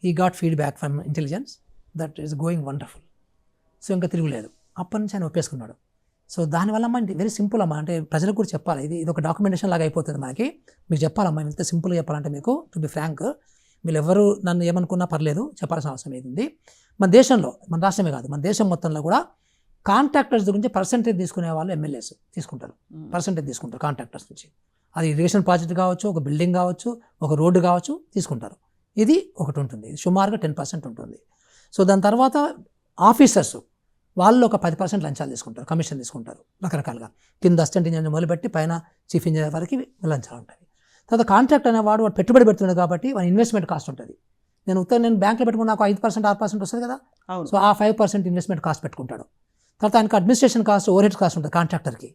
ఈ got feedback from intelligence that is going wonderful. So ఇంకా తిరుగులేదు. అప్పటి నుంచి ఆయన ఒప్పేసుకున్నాడు. సో దానివల్ల అమ్మ వెరీ సింపుల్ అమ్మా, అంటే ప్రజలకు కూడా చెప్పాలి, ఇది ఒక డాక్యుమెంటేషన్ లాగా అయిపోతుంది మనకి. మీకు చెప్పాలమ్మా, ఇంత సింపుల్గా చెప్పాలంటే మీకు టు బి ఫ్రాంక్, మీరు ఎవరు నన్ను ఏమనుకున్నా పర్లేదు, చెప్పాల్సిన అవసరం ఏంది. మన దేశంలో, మన రాష్ట్రమే కాదు, మన దేశం మొత్తంలో కూడా కాంట్రాక్టర్స్ గురించి పర్సంటేజ్ తీసుకునే వాళ్ళు ఎమ్మెల్యేస్ తీసుకుంటారు, పర్సంటేజ్ తీసుకుంటారు కాంట్రాక్టర్స్ నుంచి. అది ఇరిగేషన్ ప్రాజెక్ట్ కావచ్చు, ఒక బిల్డింగ్ కావచ్చు, ఒక రోడ్డు కావచ్చు, తీసుకుంటారు. ఇది ఒకటి ఉంటుంది, ఇది సుమారుగా 10% ఉంటుంది. సో దాని తర్వాత ఆఫీసర్స్ వాళ్ళు ఒక 10% లంచాలు తీసుకుంటారు, కమిషన్ తీసుకుంటారు రకరకాలుగా. కింద అసిస్టెంట్ ఇంజనీర్ మొదలుపెట్టి పైన చీఫ్ ఇంజనీర్ వరకు లంచాలు ఉంటాయి. తర్వాత కాంట్రాక్ట్ అనేవాడు వాడు పెట్టుబడి పెడుతున్నాడు కాబట్టి వాడి ఇన్వెస్ట్మెంట్ కాస్ట్ ఉంటుంది. నేను బ్యాంకులో పెట్టుకుని నాకు 5%, 6% వస్తుంది కదా, సో ఆ 5% ఇన్వెస్ట్మెంట్ కాస్ట్ పెట్టుకుంటాడు. తర్వాత ఆయనకు administration cost, over head cost ఉంటుంది కాంట్రాక్టర్కి,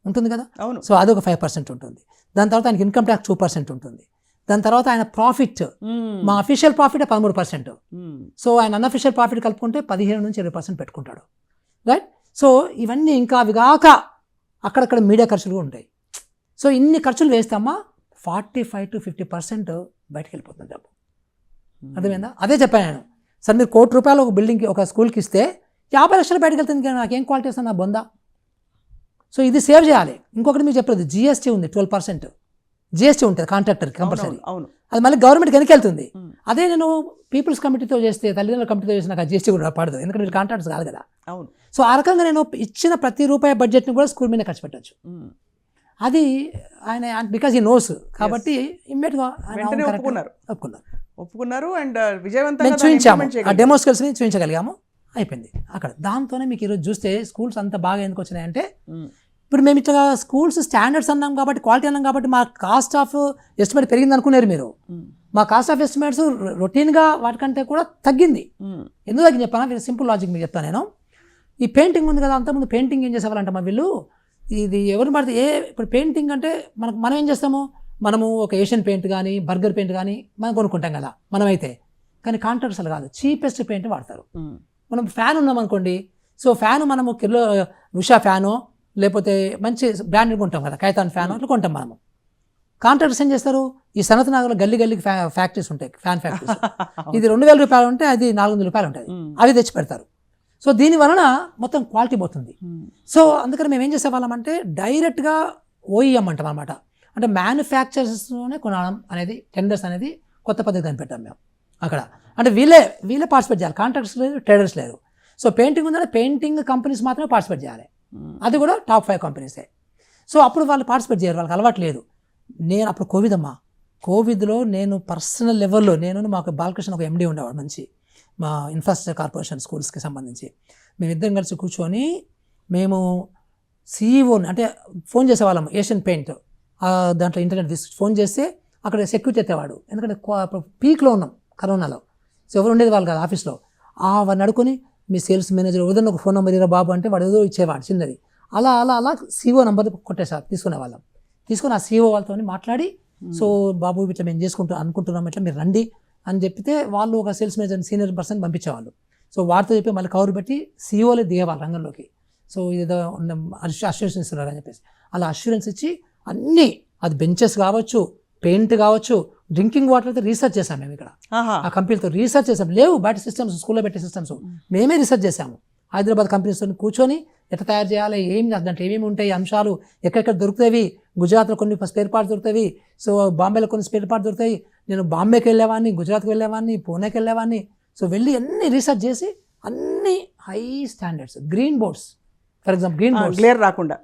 ఉంటుంది కదా, సో అదొక 5% ఉంటుంది. దాని తర్వాత ఆయనకి ఇన్కమ్ ట్యాక్స్ 2% ఉంటుంది. దాని తర్వాత ఆయన ప్రాఫిట్, మా అఫీషియల్ ప్రాఫిట్ 13%, సో ఆయన అన్అఫీషియల్ ప్రాఫిట్ కలుపుకుంటే 15-20% పెట్టుకుంటాడు, రైట్. సో ఇవన్నీ ఇంకా అవి కాక అక్కడక్కడ మీడియా ఖర్చులు కూడా ఉంటాయి. సో ఇన్ని ఖర్చులు వేస్తామా 45-50% బయటకు వెళ్ళిపోతుంది డబ్బు. అర్థమైందా? అదే చెప్పాను నేను, సార్ మీరు ₹1,00,00,000 ఒక బిల్డింగ్కి, ఒక స్కూల్కి ఇస్తే 50 లక్షలు బయటకు వెళ్తుంది, నాకేం క్వాలిటీ వస్తుంది, నా బొందా. సో ఇది సేవ్ చేయాలి. ఇంకొకటి మీకు చెప్పలేదు, జిఎస్టీ ఉంది, 12% జిఎస్టీ ఉంటుంది కాంట్రాక్టర్కి కంపల్సరీ. అది మళ్ళీ గవర్నమెంట్కి వెనక్కి వెళ్తుంది. అదే నేను పీపుల్స్ కమిటీతో చేస్తే, తల్లిదండ్రుల కమిటీతో చేస్తే నాకు ఆ జిఎస్టీ కూడా పడదు, ఎందుకంటే మీరు కాంట్రాక్టర్స్ కాదు కదా. సో ఆ రకంగా నేను ఇచ్చిన ప్రతి రూపాయి బడ్జెట్ని కూడా స్కూల్ మీద ఖర్చు పెట్టచ్చు. అది ఆయన బికాజ్ ఈ నోస్ కాబట్టి ఇమ్మీడియట్గా ఒప్పుకున్నారు అండ్ విజయవంతంగా చూపించాము, ఆ డెమో స్కిల్స్ని చూపించగలిగాము, అయిపోయింది అక్కడ. దాంతోనే మీకు ఈరోజు చూస్తే స్కూల్స్ అంత బాగా ఎందుకు వచ్చినాయంటే, ఇప్పుడు మేము ఇట్లా స్కూల్స్ స్టాండర్డ్స్ అన్నాం కాబట్టి, క్వాలిటీ అన్నాం కాబట్టి మా కాస్ట్ ఆఫ్ ఎస్టిమేట్ పెరిగింది అనుకున్నారు మీరు. మా కాస్ట్ ఆఫ్ ఎస్టిమేట్స్ రొటీన్గా వాటికంటే కూడా తగ్గింది. ఎందుకు తగ్గింది చెప్పానా, మీరు సింపుల్ లాజిక్ మీకు చెప్తాను నేను. ఈ పెయింటింగ్ ఉంది కదా, అంతకుముందు పెయింటింగ్ ఏం చేసేవాళ్ళంట మా వీళ్ళు, ఇది ఎవరిని పడితే ఇప్పుడు పెయింటింగ్ అంటే మనం ఏం చేస్తాము, మనము ఒక ఏషియన్ పెయింట్ కానీ బర్గర్ పెయింట్ కానీ మనం కొనుక్కుంటాం కదా మనమైతే. కానీ కాంట్రాక్టర్స్ అలా కాదు, చీపెస్ట్ పెయింట్ వాడతారు. మనం ఫ్యాన్ ఉన్నాం అనుకోండి, సో ఫ్యాన్ మనము ఉషా ఫ్యాను లేకపోతే మంచి బ్రాండ్ కొంటాం కదా, కైతాన్ ఫ్యాన్ అట్లా కొంటాం మనము. కాంట్రాక్టర్స్ ఏం చేస్తారు, ఈ సనత్ నగర్లో గల్లీకి ఫ్యాక్టరీస్ ఉంటాయి, ఫ్యాన్ ఫ్యాక్టరీస్. ఇది ₹2,000 ఉంటే అది ₹400 ఉంటుంది, అవి తెచ్చి పెడతారు. సో దీని వలన మొత్తం క్వాలిటీ పోతుంది. సో అందుకని మేము ఏం చేసేవాళ్ళం అంటే డైరెక్ట్గా ఓఈఎం అంటాం అనమాట, అంటే మ్యానుఫ్యాక్చరర్స్లోనే కొనడం అనేది, టెండర్స్ అనేది కొత్త పద్ధతి కనిపెట్టాం మేము అక్కడ. అంటే వీళ్ళే పార్టిసిపేట్ చేయాలి, కాంట్రాక్టర్స్ లేరు, ట్రేడర్స్ లేరు. సో పెయింటింగ్ ఉందంటే పెయింటింగ్ కంపెనీస్ మాత్రమే పార్టిసిపేట్ చేయాలి, అది కూడా టాప్ 5 కంపెనీసే. సో అప్పుడు వాళ్ళు పార్టిసిపేట్ చేయరు, వాళ్ళకి అలవాటు లేదు. నేను అప్పుడు కోవిడ్లో నేను పర్సనల్ లెవెల్లో మాకు బాలకృష్ణ ఒక ఎండి ఉండేవాడు మంచి, మా ఇన్ఫ్రాస్ట్రక్చర్ కార్పొరేషన్ స్కూల్స్కి సంబంధించి. మేమిద్దరం కలిసి కూర్చొని మేము సీఈఓని అంటే ఫోన్ చేసేవాళ్ళం, ఏషియన్ పెయింట్ దాంట్లో ఇంటర్నెట్ తీసుకు ఫోన్ చేస్తే అక్కడ సెక్యూరిటీ ఎత్తేవాడు, ఎందుకంటే పీక్లో ఉన్నాం కరోనాలో. సో ఎవరు ఉండేది వాళ్ళు కాదు ఆఫీస్లో. వాడిని అడుకొని మీ సేల్స్ మేనేజర్ ఏదైనా ఒక ఫోన్ నెంబర్ ఇరా బాబు అంటే వాడు ఏదో ఇచ్చేవాడు చిన్నది. అలా సీఓ నెంబర్ తీసుకునేవాళ్ళం. తీసుకొని ఆ సీఓ వాళ్ళతో మాట్లాడి, సో బాబు ఇట్లా మేము అనుకుంటున్నాం, ఇట్లా మీరు రండి అని చెప్తే వాళ్ళు ఒక సేల్స్ మేనేజర్ సీనియర్ పర్సన్ పంపించేవాళ్ళు. సో వాటితో చెప్పి మళ్ళీ కవర్ పెట్టి సీఓలే దిగేవాళ్ళు రంగంలోకి. సో ఏదో అష్యూరెన్స్ ఇస్తున్నారు అని చెప్పేసి అలా అష్యూరెన్స్ ఇచ్చి అన్నీ, అది బెంచెస్ కావచ్చు, పెయింట్ కావచ్చు, డ్రింకింగ్ వాటర్ అయితే రీసెర్చ్ చేసాం మేము ఇక్కడ. ఆ కంపెనీతో రీసెర్చ్ చేసాం, లేవు బయట సిస్టమ్స్, స్కూల్లో పెట్టే సిస్టమ్స్ మేమే రీసెర్చ్ చేసాము. హైదరాబాద్ కంపెనీస్తో కూర్చొని ఎట్లా తయారు చేయాలి, దాంట్లో ఏమేమి ఉంటాయి అంశాలు, ఎక్కడెక్కడ దొరుకుతాయి. గుజరాత్లో కొన్ని స్పేర్ పార్ట్స్ దొరుకుతాయి, సో బాంబేలో కొన్ని స్పేర్ పార్ట్స్ దొరుకుతాయి. నేను బాంబేకి వెళ్ళేవాడిని, గుజరాత్కి వెళ్ళేవాడిని, పూణేకి వెళ్ళేవాడిని. సో వెళ్ళి అన్ని రీసెర్చ్ చేసి అన్ని high standards, green boards for example, green boards glare రాకుండా,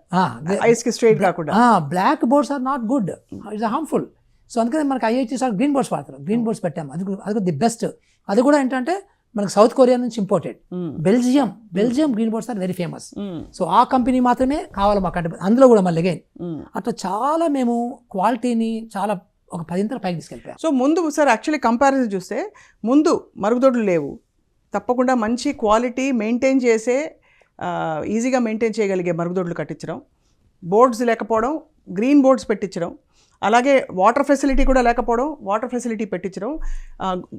ఐస్కి స్ట్రైట్ రాకుండా, black boards are not good, it's harmful. So అందుకని మనకి ఐఐటీస్ గ్రీన్ బోర్డ్స్ వాడతారు, గ్రీన్ బోర్డ్స్ పెట్టాము, అది ది బెస్ట్. అది కూడా ఏంటంటే మనకి సౌత్ కొరియా నుంచి imported, Belgium green boards are very famous. So ఆ కంపెనీ మాత్రమే కావాలి మాకు, అంటే అందులో కూడా మళ్ళీ అగైన్ అట్లా చాలా మేము క్వాలిటీని చాలా ఒక 10 పైకి తీసుకెళ్ళిపోయాం. సో ముందు సార్ యాక్చువల్లీ కంపారిజన్ చూస్తే ముందు మరుగుదొడ్లు లేవు, తప్పకుండా మంచి క్వాలిటీ మెయింటైన్ చేసే ఈజీగా మెయింటైన్ చేయగలిగే మరుగుదొడ్లు కట్టించడం, బోర్డ్స్ లేకపోవడం, గ్రీన్ బోర్డ్స్ పెట్టించడం, అలాగే వాటర్ ఫెసిలిటీ కూడా లేకపోవడం, వాటర్ ఫెసిలిటీ పెట్టించడం,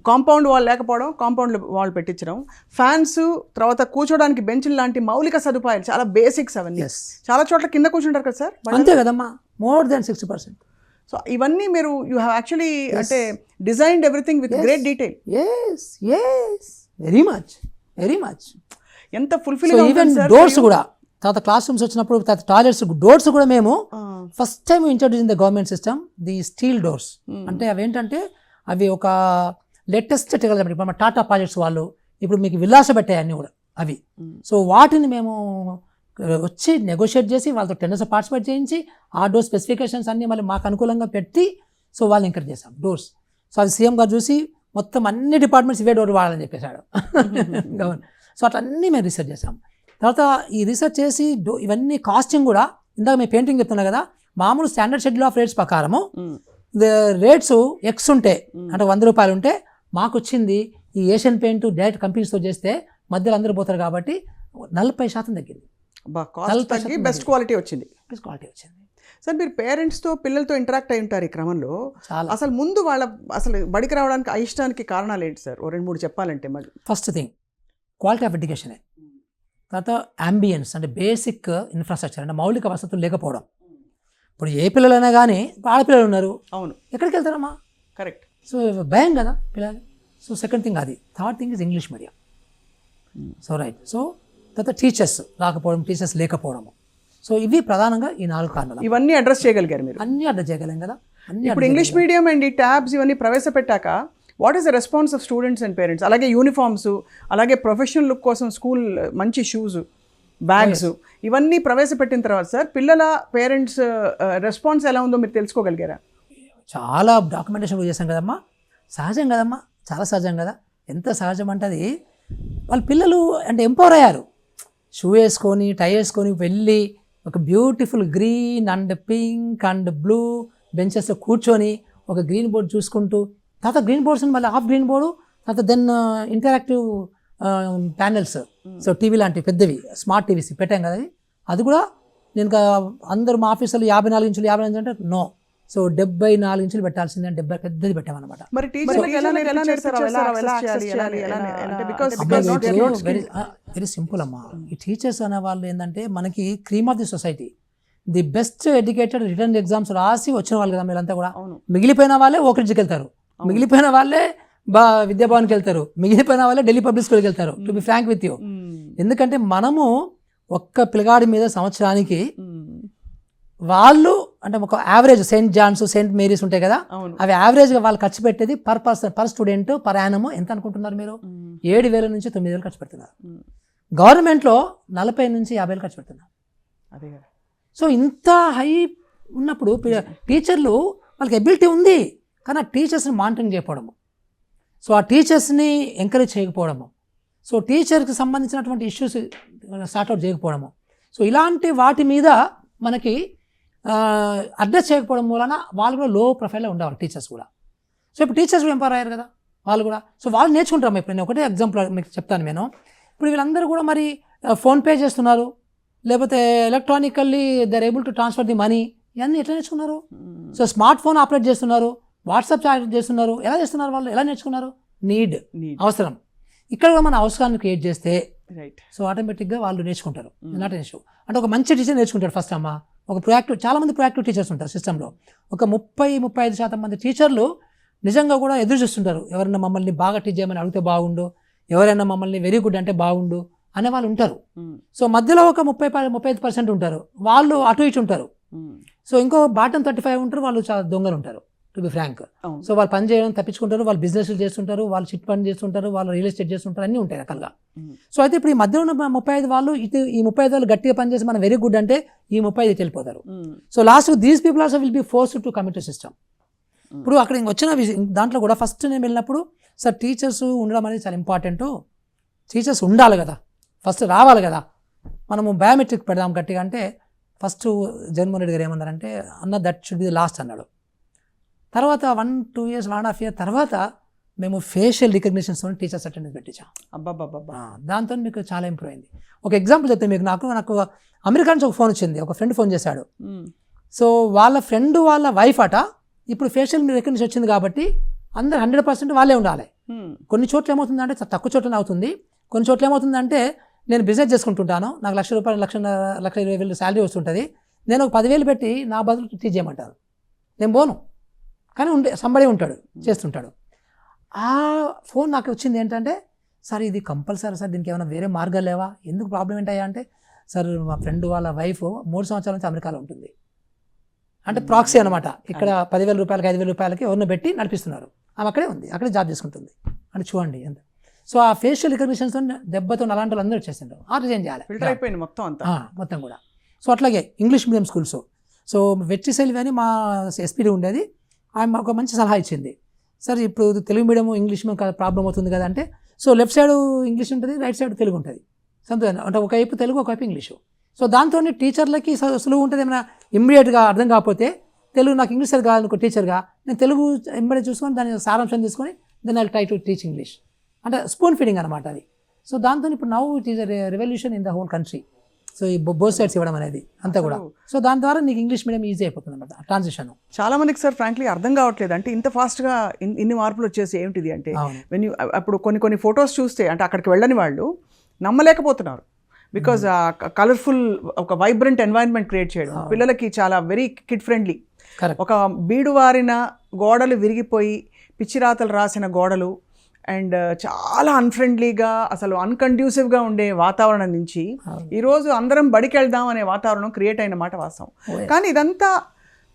కాంపౌండ్ వాల్ లేకపోవడం, కాంపౌండ్ వాల్ పెట్టించడం, ఫ్యాన్స్, తర్వాత కూర్చోడానికి బెంచ్లు లాంటి మౌలిక సదుపాయాలు చాలా బేసిక్స్ అవన్నీ. చాలా చోట్ల కింద కూర్చుంటారు కదా సార్. అంతే కదమ్మా, మోర్ దాన్ 60%. సో ఇవన్నీ మీరు యూ హ్యావ్ యాక్చువల్లీ అంటే designed everything with great detail. Very much. ఎంత ఫుల్ఫిల్ ఈవెన్ డోర్స్ కూడా, తర్వాత క్లాస్ రూమ్స్ వచ్చినప్పుడు, తర్వాత టాయిలెట్స్ డోర్స్ కూడా మేము first time introduce in the government system the steel doors. అంటే అవి ఏంటంటే అవి ఒక లేటెస్ట్ టెక్నాలజీ. ఇప్పుడు మన టాటా ప్రాజెక్ట్స్ వాళ్ళు ఇప్పుడు మీకు విలాస పెట్టాయి అన్నీ కూడా అవి. సో వాటిని మేము వచ్చి నెగోషియేట్ చేసి వాళ్ళతో టెండర్స్ పార్టిసిపేట్ చేయించి ఆ డోర్ స్పెసిఫికేషన్స్ అన్నీ మళ్ళీ మాకు అనుకూలంగా పెట్టి సో వాళ్ళని ఎంకరేజ్ చేసాం డోర్స్. సో అది సీఎం గారు చూసి మొత్తం అన్ని డిపార్ట్మెంట్స్ ఇవే డోర్ వాడాలని చెప్పేశాడు గవర్నమెంట్. సో అట్లా అన్నీ మేము రీసెర్చ్ చేసాం. తర్వాత ఈ రీసెర్చ్ చేసి ఇవన్నీ కాస్టింగ్ కూడా, ఇందాక మేము పెయింటింగ్ చెప్తున్నా కదా, మామూలు స్టాండర్డ్ షెడ్యూల్ ఆఫ్ రేట్స్ ప్రకారము రేట్స్ ఎక్స్ ఉంటే అంటే 100 రూపాయలు ఉంటే మాకు వచ్చింది ఈ ఏషియన్ పెయింట్ డైరెక్ట్ కంపెనీస్తో చేస్తే మధ్యలో అందరూ పోతారు కాబట్టి 40% తగ్గింది. బెస్ట్ క్వాలిటీ వచ్చింది. సార్ మీరు పేరెంట్స్తో పిల్లలతో ఇంటరాక్ట్ అయి ఉంటారు ఈ క్రమంలో. అసలు ముందు వాళ్ళ అసలు బడికి రావడానికి అయిష్టానికి కారణాలు ఏంటి సార్? 2-3 చెప్పాలంటే. మరి ఫస్ట్ థింగ్ క్వాలిటీ ఆఫ్ ఎడ్యుకేషనే. తర్వాత అంబియన్స్ అంటే బేసిక్ ఇన్ఫ్రాస్ట్రక్చర్ అంటే మౌలిక వసతులు లేకపోవడం. ఇప్పుడు ఏ పిల్లలైనా కానీ ఆడపిల్లలు ఉన్నారు, అవును, ఎక్కడికి వెళ్తారమ్మా? కరెక్ట్. సో భయం కదా పిల్లలు. సో సెకండ్ థింగ్ అది. Third thing is English medium. So right. So తర్వాత టీచర్స్ రాకపోవడం, టీచర్స్ లేకపోవడము. సో ఇవి ప్రధానంగా ఈ 4 కారణాలు. ఇవన్నీ అడ్రస్ చేయగలిగారు మీరు? అన్నీ అడ్రస్ చేయగలం కదా. ఇప్పుడు ఇంగ్లీష్ మీడియం అండ్ ఈ ట్యాబ్స్ ఇవన్నీ ప్రవేశపెట్టాక what is the response of students and parents? అలాగే యూనిఫామ్స్, అలాగే ప్రొఫెషనల్ లుక్ కోసం స్కూల్ మంచి షూస్, బ్యాగ్స్ ఇవన్నీ ప్రవేశపెట్టిన తర్వాత సార్ పిల్లల పేరెంట్స్ రెస్పాన్స్ ఎలా ఉందో మీరు తెలుసుకోగలిగారా? చాలా డాక్యుమెంటేషన్ చేశాం కదమ్మా. సహజం కదమ్మా, చాలా సహజం కదా. ఎంత సహజం అంటే అది వాళ్ళ పిల్లలు అంటే ఎంపవర్ అయ్యారు. షూ వేసుకొని టై వేసుకొని వెళ్ళి ఒక beautiful green and pink and blue బెంచెస్లో కూర్చొని ఒక గ్రీన్ బోర్డ్ చూసుకుంటూ, తర్వాత గ్రీన్ బోర్డ్స్ మళ్ళీ హాఫ్ గ్రీన్ బోర్డు, తర్వాత then interactive panels. So TV లాంటివి పెద్దవి స్మార్ట్ టీవీస్ పెట్టాం కదా. అది కూడా నేను అందరూ మా ఆఫీసులో 54 ఇంచులు 55 ఇంచులు అంటే నో, సో 74 ఇంచులు పెట్టాల్సిందే అని 70 పెద్దది పెట్టామన్నమాట. వెరీ సింపుల్ అమ్మా. ఈ టీచర్స్ అనే వాళ్ళు ఏంటంటే మనకి cream of the society, the best educated return exams రాసి వచ్చిన వాళ్ళు కదా మీరంతా కూడా. మిగిలిపోయిన వాళ్ళే ఓక్రిడ్జ్కి వెళ్తారు, మిగిలిపోయిన వాళ్ళే విద్యాభవన్కి వెళ్తారు, మిగిలిపోయిన వాళ్ళే ఢిల్లీ పబ్లిక్ స్కూల్కి వెళ్తారు. To be frank with you, ఎందుకంటే మనము ఒక్క పిల్లగాడి మీద సంవత్సరానికి వాళ్ళు అంటే ఒక average Saint John's, Saint Mary's ఉంటాయి కదా, అవి యావరేజ్గా వాళ్ళు ఖర్చు పెట్టేది per person, per student, per annum ఎంత అనుకుంటున్నారు మీరు? 7,000 నుంచి 9,000 ఖర్చు పెడుతున్నారు. గవర్నమెంట్లో 40 నుంచి 50,000 ఖర్చు పెడుతున్నారు. సో ఇంత హై ఉన్నప్పుడు టీచర్లు వాళ్ళకి ఎబిలిటీ ఉంది, కానీ ఆ టీచర్స్ని మానిటరింగ్ చేయకపోవడము, సో ఆ టీచర్స్ని ఎంకరేజ్ చేయకపోవడము, సో టీచర్కి సంబంధించినటువంటి ఇష్యూస్ సార్ట్అవుట్ చేయకపోవడము, సో ఇలాంటి వాటి మీద మనకి అడ్రస్ చేయకపోవడం వలన వాళ్ళు కూడా లో ప్రొఫైల్లో ఉండేవాళ్ళు టీచర్స్ కూడా. సో ఇప్పుడు టీచర్స్ కూడా ఎంపవర్ అయ్యారు కదా వాళ్ళు కూడా. సో వాళ్ళు నేర్చుకుంటారు. ఇప్పుడు నేను ఒకటే ఎగ్జాంపుల్ మీకు చెప్తాను నేను. ఇప్పుడు వీళ్ళందరూ కూడా మరి ఫోన్పే చేస్తున్నారు, లేకపోతే electronically they are able to transfer the money, ఇవన్నీ ఎట్లా నేర్చుకున్నారు? సో స్మార్ట్ ఫోన్ ఆపరేట్ చేస్తున్నారు, వాట్సాప్ చాట్ చేస్తున్నారు, ఎలా చేస్తున్నారు వాళ్ళు? ఎలా నేర్చుకున్నారు? నీడ్, అవసరం. ఇక్కడ కూడా మన అవసరాన్ని క్రియేట్ చేస్తే సో ఆటోమేటిక్గా వాళ్ళు నేర్చుకుంటారు. Not an issue. అంటే ఒక మంచి టీచర్ నేర్చుకుంటారు ఫస్ట్ అమ్మ. ఒక ప్రొయాక్టివ్, చాలామంది ప్రొయాక్టివ్ టీచర్స్ ఉంటారు సిస్టంలో. ఒక 30-35% మంది టీచర్లు నిజంగా కూడా ఎదురు చూస్తుంటారు, ఎవరైనా మమ్మల్ని బాగా టీచ్ చేయమని అడిగితే బాగుండు, ఎవరైనా మమ్మల్ని వెరీ గుడ్ అంటే బాగుండు అనే వాళ్ళు ఉంటారు. సో మధ్యలో ఒక 30-35% ఉంటారు, వాళ్ళు అటు ఇటు ఉంటారు. సో ఇంకో బాటం 35 ఉంటారు, వాళ్ళు చాలా దొంగలు ఉంటారు టు బి ఫ్రాంక్. సో వాళ్ళు పని చేయడం తప్పించుకుంటారు, వాళ్ళు బిజినెస్లు చేస్తుంటారు, వాళ్ళు చిట్ పని చేస్తుంటారు, వాళ్ళు రియల్ ఎస్టేట్ చేస్తుంటారు, అన్నీ ఉంటాయి రకాలుగా. సో అయితే ఇప్పుడు ఈ మధ్య ఉన్న 35 వాళ్ళు ఈ 35 వాళ్ళు గట్టిగా పనిచేసి మనం వెరీ గుడ్ అంటే ఈ 35 వెళ్ళిపోతారు. So last these people also will be forced to commit to system. ఇప్పుడు అక్కడ వచ్చిన దాంట్లో కూడా ఫస్ట్ నేను వెళ్ళినప్పుడు సార్ టీచర్స్ ఉండడం అనేది చాలా ఇంపార్టెంట్, టీచర్స్ ఉండాలి కదా, ఫస్ట్ రావాలి కదా, మనము బయోమెట్రిక్ పెడదాం గట్టిగా అంటే ఫస్ట్ జగన్మోహన్ రెడ్డి గారు ఏమన్నారంటే, అన్న that should be the last అన్నాడు. తర్వాత 1-2 ఇయర్స్ 1.5 years తర్వాత మేము ఫేషియల్ రికగ్నిషన్స్తో టీచర్స్ అటెండెన్స్ పెట్టించాం. అబ్బాబ్బాబ్బా. దాంతో మీకు చాలా ఇంప్రూవ్ అయింది. ఒక ఎగ్జాంపుల్ చెప్తే మీకు నాకు అమెరికా నుంచి ఒక ఫోన్ వచ్చింది, ఒక ఫ్రెండ్ ఫోన్ చేశాడు. సో వాళ్ళ ఫ్రెండ్ వాళ్ళ వైఫ్ అట ఇప్పుడు ఫేషియల్ రికగ్నిషన్ వచ్చింది కాబట్టి అందరు 100% వాళ్ళే ఉండాలి. కొన్ని చోట్ల ఏమవుతుందంటే తక్కువ చోట్ల అవుతుంది, కొన్ని చోట్ల ఏమవుతుందంటే నేను బిజినెస్ చేసుకుంటుంటాను, నాకు ₹1,00,000 1,20,000 శాలరీ వస్తుంటుంది, నేను ఒక 10,000 పెట్టి నా బదులు టీచ్ చేయమంటారు, నేను పోను, కానీ సంబడే ఉంటాడు చేస్తుంటాడు. ఆ ఫోన్ నాకు వచ్చింది ఏంటంటే, సార్ ఇది కంపల్సరీ సార్, దీనికి ఏమైనా వేరే మార్గాలు లేవా, ఎందుకు ప్రాబ్లం ఏంటయ్యా అంటే, సార్ మా ఫ్రెండ్ వాళ్ళ వైఫ్ 3 సంవత్సరాల నుంచి అమెరికాలో ఉంటుంది, అంటే ప్రాక్సీ అనమాట, ఇక్కడ ₹10,000 ₹5,000 ఎవరిని పెట్టి నడిపిస్తున్నారు, ఆమె అక్కడే ఉంది, అక్కడే జాబ్ చేసుకుంటుంది అని చూడండి ఎంత. సో ఆ ఫేషియల్ రికగ్నిషన్స్తో దెబ్బతో అలాంటి వాళ్ళు అందరూ వచ్చేసిండ్రు, రిజైన్ చేయాలి, ఫిల్టర్ అయిపోయింది మొత్తం అంతా, మొత్తం కూడా. సో అట్లాగే English medium schools, so Vetri Selvi అని మా ఎస్పీడీ ఉండేది, ఆమె ఒక మంచి సలహా ఇచ్చింది, సార్ ఇప్పుడు Telugu medium English medium problem అవుతుంది కదా అంటే, సో లెఫ్ట్ సైడ్ ఇంగ్లీష్ ఉంటుంది, రైట్ సైడ్ తెలుగు ఉంటుంది, సంతోషం అంటే ఒకవైపు తెలుగు ఒకవైపు ఇంగ్లీషు. సో దాంతో టీచర్లకి సులువు ఉంటుంది, ఏమైనా ఇమ్మీడియట్గా అర్థం కాకపోతే తెలుగు నాకు ఇంగ్లీష్ సరిగా కావాలనుకో టీచర్గా నేను తెలుగు ఇమ్మీడియట్ చూసుకొని దాని సారాంశం తీసుకొని then I try to teach English, అంటే స్పూన్ ఫీడింగ్ అనమాట అది. సో దాంతో ఇప్పుడు now it is revolution in the whole country. So ఈ బోత్ సైడ్స్ ఇవ్వడం అనేది అంతా కూడా, సో దాని ద్వారా నీకు ఇంగ్లీష్ మీడియం ఈజీ అయిపోతుంది అనమాట ట్రాన్సిషన్. చాలా మందికి సార్ ఫ్రాంక్లీ అర్థం కావట్లేదు, అంటే ఇంత ఫాస్ట్గా ఇన్ని మార్పులు వచ్చేసి ఏమిటిది అంటే, వెన్ యూ అప్పుడు కొన్ని ఫొటోస్ చూస్తే అంటే అక్కడికి వెళ్ళని వాళ్ళు నమ్మలేకపోతున్నారు, బికాజ్ కలర్ఫుల్ ఒక వైబ్రెంట్ ఎన్వైరన్మెంట్ క్రియేట్ చేయడం, పిల్లలకి చాలా వెరీ కిడ్ ఫ్రెండ్లీ, ఒక బీడు వారిన గోడలు విరిగిపోయి పిచ్చిరాతలు రాసిన గోడలు అండ్ చాలా అన్ఫ్రెండ్లీగా అసలు అన్కండ్యూసివ్గా ఉండే వాతావరణం నుంచి ఈరోజు అందరం బడికి వెళ్దాం అనే వాతావరణం క్రియేట్ అయిన మాట వాస్తవం. కానీ ఇదంతా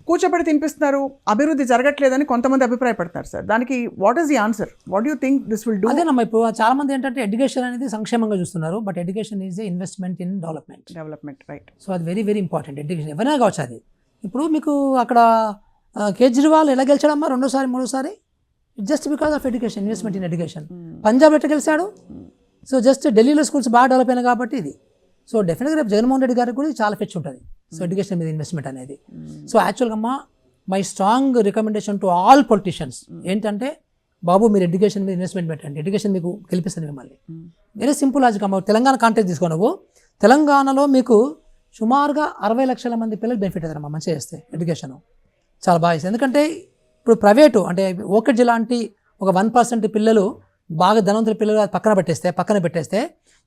కూర్చోబెట్టి తినిపిస్తున్నారు, అభివృద్ధి జరగట్లేదని కొంతమంది అభిప్రాయపడతారు సార్, దానికి what is the answer, what you think this will do? అదేనమ్మా, ఇప్పుడు చాలా మంది ఏంటంటే ఎడ్యుకేషన్ అనేది సంక్షేమంగా చూస్తున్నారు, but education is a investment in development, right? So అది వెరీ వెరీ ఇంపార్టెంట్, ఎడ్యుకేషన్ ఎవరైనా కావచ్చు అది. ఇప్పుడు మీకు అక్కడ కేజ్రీవాల్ ఎలా గెలిచాడమ్మా 2వ సారి 3వ సారి, just because of education, investment in education. Punjab ఎట్లా గెలిచాడు, సో జస్ట్ ఢిల్లీలో స్కూల్స్ బాగా డెవలప్ అయినాయి కాబట్టి ఇది. సో డెఫినెట్గా రేపు జగన్మోహన్ రెడ్డి గారికి కూడా చాలా ఫెచ్ ఉంటుంది, సో ఎడ్యుకేషన్ మీద ఇన్వెస్ట్మెంట్ అనేది. సో యాక్చువల్గా అమ్మా my strong recommendation to all politicians ఏంటంటే, బాబు మీరు ఎడ్యుకేషన్ మీద ఇన్వెస్ట్మెంట్ పెట్టండి, ఎడ్యుకేషన్ మీకు గెలిపిస్తుంది మిమ్మల్ని. వెరీ సింపుల్ లాజిక్ అమ్మ, తెలంగాణ కాంటెక్ట్ తీసుకో, తెలంగాణలో మీకు సుమారుగా 60 లక్షల మంది పిల్లలు బెనిఫిట్ అవుతారమ్మా మంచిగా చేస్తే ఎడ్యుకేషన్, చాలా బాగా చేస్తుంది. ఎందుకంటే ఇప్పుడు ప్రైవేటు అంటే ఓకెట్ లాంటి ఒక 1% పిల్లలు బాగా ధనవంతుల పిల్లలు పక్కన పెట్టేస్తే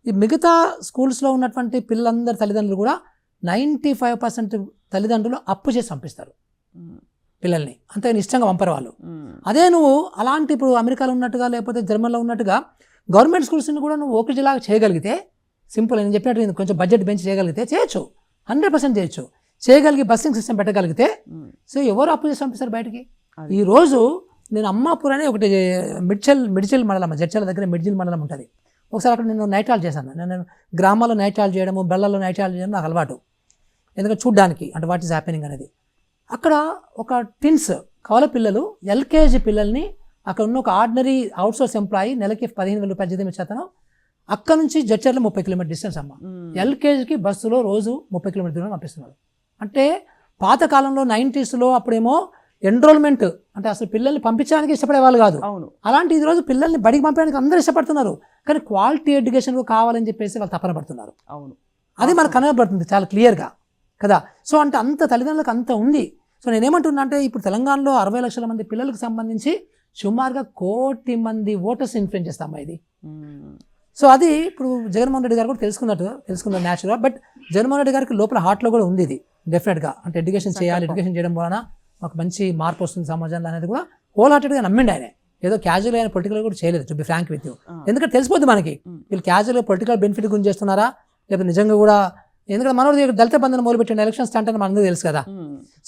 ఈ మిగతా స్కూల్స్లో ఉన్నటువంటి పిల్లలందరి తల్లిదండ్రులు కూడా 95% తల్లిదండ్రులు అప్పు చేసి పంపిస్తారు పిల్లల్ని, అంతేగాని ఇష్టంగా పంపరు వాళ్ళు. అదే నువ్వు అలాంటి ఇప్పుడు అమెరికాలో ఉన్నట్టుగా లేకపోతే జర్మనీలో ఉన్నట్టుగా గవర్నమెంట్ స్కూల్స్ని కూడా నువ్వు ఓకెట్ లాగా చేయగలిగితే, సింపుల్ నేను చెప్పినట్టు కొంచెం బడ్జెట్ బెంచ్ చేయగలిగితే చేయొచ్చు, 100% చేయొచ్చు, చేయగలిగి బస్సింగ్ సిస్టమ్ పెట్టగలిగితే, సో ఎవరు అప్పు చేసి పంపిస్తారు బయటికి. ఈరోజు నేను అమ్మాపూర్ అనే ఒకటి మిడ్చిల్ మండలం, జడ్చల దగ్గర మిడ్జిల్ మండలం ఉంటుంది, ఒకసారి అక్కడ నేను నైట్ హాల్ట్ చేశాను. నేను గ్రామాల్లో నైట్ హాల్ట్ చేయడము, బెల్లలో నైట్ హాల్ట్ చేయడం నాకు అలవాటు, ఎందుకంటే చూడ్డానికి అంటే వాట్ ఈస్ హ్యాపెనింగ్ అనేది. అక్కడ ఒక ట్విన్స్ కవల పిల్లలు ఎల్కేజీ పిల్లల్ని అక్కడ ఉన్న ఒక ఆర్డినరీ అవుట్సోర్స్ ఎంప్లాయీ నెలకి 15,000 రూపాయలు జీతం ఇచ్చేతను, అక్కడ నుంచి జడ్చర్లో 30 కిలోమీటర్ డిస్టెన్స్ అమ్మ, ఎల్కేజీకి బస్సులో రోజు 30 కిలోమీటర్ దూరం పంపిస్తున్నాడు. అంటే పాతకాలంలో 90sలో అప్పుడేమో ఎన్రోల్మెంట్ అంటే అసలు పిల్లల్ని పంపించడానికి ఇష్టపడే వాళ్ళు కాదు, అలాంటి ఈ రోజు పిల్లల్ని బడికి పంపించడానికి అందరూ ఇష్టపడుతున్నారు, కానీ క్వాలిటీ ఎడ్యుకేషన్ కావాలని చెప్పేసి వాళ్ళు తపన పడుతున్నారు. అది మనకు కనబడుతుంది చాలా క్లియర్గా కదా. సో అంటే అంత తల్లిదండ్రులకు అంత ఉంది. సో నేనేమంటున్నా అంటే ఇప్పుడు తెలంగాణలో 60 లక్షల మంది పిల్లలకు సంబంధించి సుమారుగా 1 కోటి మంది ఓటర్స్ ఇన్ఫ్లుయెన్స్ చేస్తామా ఇది. సో అది ఇప్పుడు జగన్మోహన్ రెడ్డి గారు కూడా తెలుసుకున్నారు న్యాచురల్గా, బట్ జగన్మోహన్ రెడ్డి గారికి లోపల హార్ట్లో కూడా ఉంది ఇది డెఫినెట్గా, అంటే ఎడ్యుకేషన్ చేయాలి, ఎడ్యుకేషన్ చేయడం వలన ఒక మంచి మార్పు వస్తుంది సమాజంలో అనేది కూడా హోల్ హార్టెడ్గా నమ్మిండి ఆయన. ఏదో క్యాజువల్ అయిన పొలిటికల్ కూడా చేయలేదు, to be frank with you, ఎందుకంటే తెలిసిపోద్ది మనకి వీళ్ళు క్యాజువల్గా పొలిటికల్ బెనిఫిట్ గురించి చేస్తున్నారా లేకపోతే నిజంగా కూడా, ఎందుకంటే మనోడు దళిత బంధన మొదలుపెట్టిన ఎలక్షన్ స్టంట్ అని మనకు తెలుసు కదా.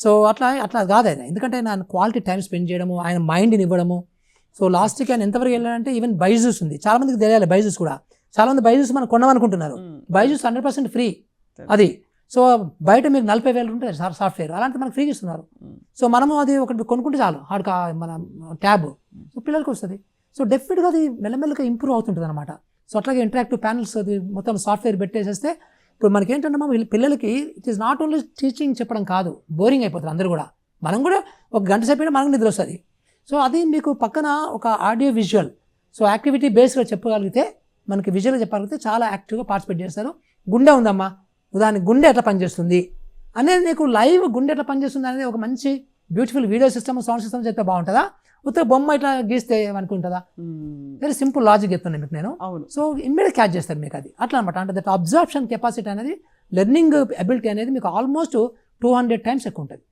సో అట్లా కాదు ఆయన, ఎందుకంటే ఆయన క్వాలిటీ టైం స్పెండ్ చేయడము, ఆయన మైండ్ని ఇవ్వడము. సో లాస్ట్కి ఆయన ఎంతవరకు వెళ్ళాలంటే ఈవెన్ బైజూస్ ఉంది, చాలా మందికి తెలియాలి బైజూస్ కూడా, చాలా మంది బైజూస్ మనం కొన్నామనుకుంటున్నారు, బైజూస్ 100% ఫ్రీ అది. సో బయట మీకు 40,000 ఉంటుంది సాఫ్ట్వేర్, అలాంటి మనకు ఫ్రీగా ఇస్తున్నారు. సో మనము అది ఒకటి కొనుక్కుంటే చాలు మన ట్యాబ్, సో పిల్లలకి వస్తుంది. సో డెఫినెట్గా అది మెల్లమెల్లగా ఇంప్రూవ్ అవుతుంటుంది అనమాట. సో అట్లాగే ఇంటరాక్టివ్ ప్యానల్స్ అది మొత్తం సాఫ్ట్వేర్ పెట్టేసేస్తే ఇప్పుడు మనకి ఏంటంటే పిల్లలకి it is not only teaching చెప్పడం కాదు, బోరింగ్ అయిపోతుంది అందరూ కూడా. మనం కూడా ఒక గంట సేపు అయినా మనకు నిద్ర వస్తుంది. సో అది మీకు పక్కన ఒక ఆడియో విజువల్, సో యాక్టివిటీ బేస్డ్గా చెప్పగలిగితే, మనకి విజువల్గా చెప్పగలిగితే చాలా యాక్టివ్గా పార్టిసిపేట్ చేస్తారు. గుండె ఉందమ్మా, ఉదాహరణకి గుండె ఎట్లా పనిచేస్తుంది అనేది నీకు లైవ్ గుండె ఎట్లా పనిచేస్తుంది అనేది ఒక మంచి beautiful video system, sound system చెప్తే బాగుంటుందా? ఉత్తర బొమ్మ ఇట్లా గీస్తే అనుకుంటుందా? వెరీ సింపుల్ లాజిక్ చెప్తున్నాను మీకు నేను. సో ఇమ్మీడియట్ క్యాచ్ చేస్తారు మీకు అది అట్లా అనమాట. అంటే దట్ అబ్జర్ప్షన్ కెపాసిటీ అనేది, లెర్నింగ్ అబిలిటీ అనేది మీకు ఆల్మోస్ట్ 200 times ఎక్కువ ఉంటుంది,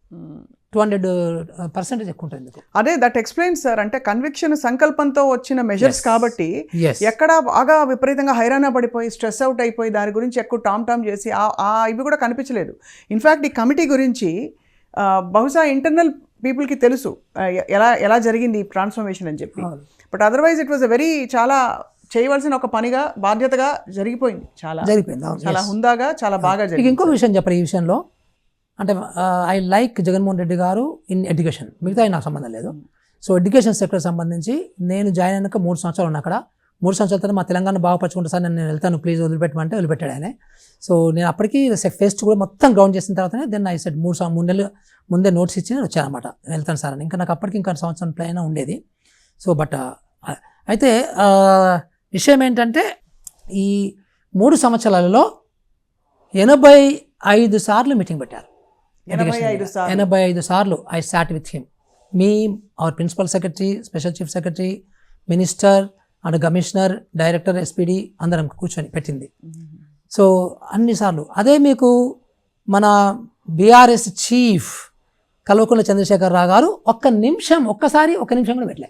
200% ఎక్కువ ఉంటుంది మీకు. అదే దట్ ఎక్స్ప్లెయిన్స్ సార్. అంటే కన్విక్షన్ సంకల్పంతో వచ్చిన మెజర్స్ కాబట్టి Yes. ఎక్కడ బాగా విపరీతంగా హైరాణ పడిపోయి స్ట్రెస్ అవుట్ అయిపోయి దాని గురించి ఎక్కువ టామ్ చేసి ఇవి కూడా కనిపించలేదు. ఇన్ఫ్యాక్ట్ ఈ కమిటీ గురించి బహుశా ఇంటర్నల్ పీపుల్కి తెలుసు ఎలా జరిగింది ఈ ట్రాన్స్ఫర్మేషన్ అని చెప్పి. బట్ అదర్వైజ్ ఇట్ వాజ్ చాలా చేయవలసిన ఒక పనిగా బాధ్యతగా జరిగిపోయింది. చాలా హుందాగా చాలా బాగా జరిగింది. ఇంకో విషయం చెప్పరు ఈ విషయంలో, అంటే ఐ లైక్ జగన్మోహన్ రెడ్డి గారు ఇన్ ఎడ్యుకేషన్, మిగతా నాకు సంబంధం లేదు. సో ఎడ్యుకేషన్ సెక్టర్ సంబంధించి నేను జాయిన్ అయినాక 3 సంవత్సరాలు ఉన్నా అక్కడ. 3 సంవత్సరాల తర్వాత మా తెలంగాణ బాగుపరచుకుంటా సార్, నేను వెళ్తాను ప్లీజ్ వదిలిపెట్టమంటే వదిలిపెట్టాడు ఆయన. సో నేను అప్పటికి ఫెస్ట్ కూడా మొత్తం గ్రౌండ్ చేసిన తర్వాతనే దెన్ ఐ సెడ్ 3 నెలలు ముందే నోట్స్ ఇచ్చి నేను వచ్చానమాట, వెళ్తాను సార్ అని. ఇంకా నాకు అప్పటికి ఇంకా సంవత్సరం ప్లాన్ ఉండేది. సో బట్ అయితే విషయం ఏంటంటే ఈ 3 సంవత్సరాలలో 85 సార్లు మీటింగ్ పెట్టారు. 85 సార్లు I sat with him, me our principal secretary, special chief secretary, minister and commissioner, director, SPD అందరం కూర్చొని పెట్టింది. సో అన్నిసార్లు అదే మీకు మన బీఆర్ఎస్ చీఫ్ కల్వకుంట్ల చంద్రశేఖర్ రావు గారు ఒక్క నిమిషం కూడా పెట్టలే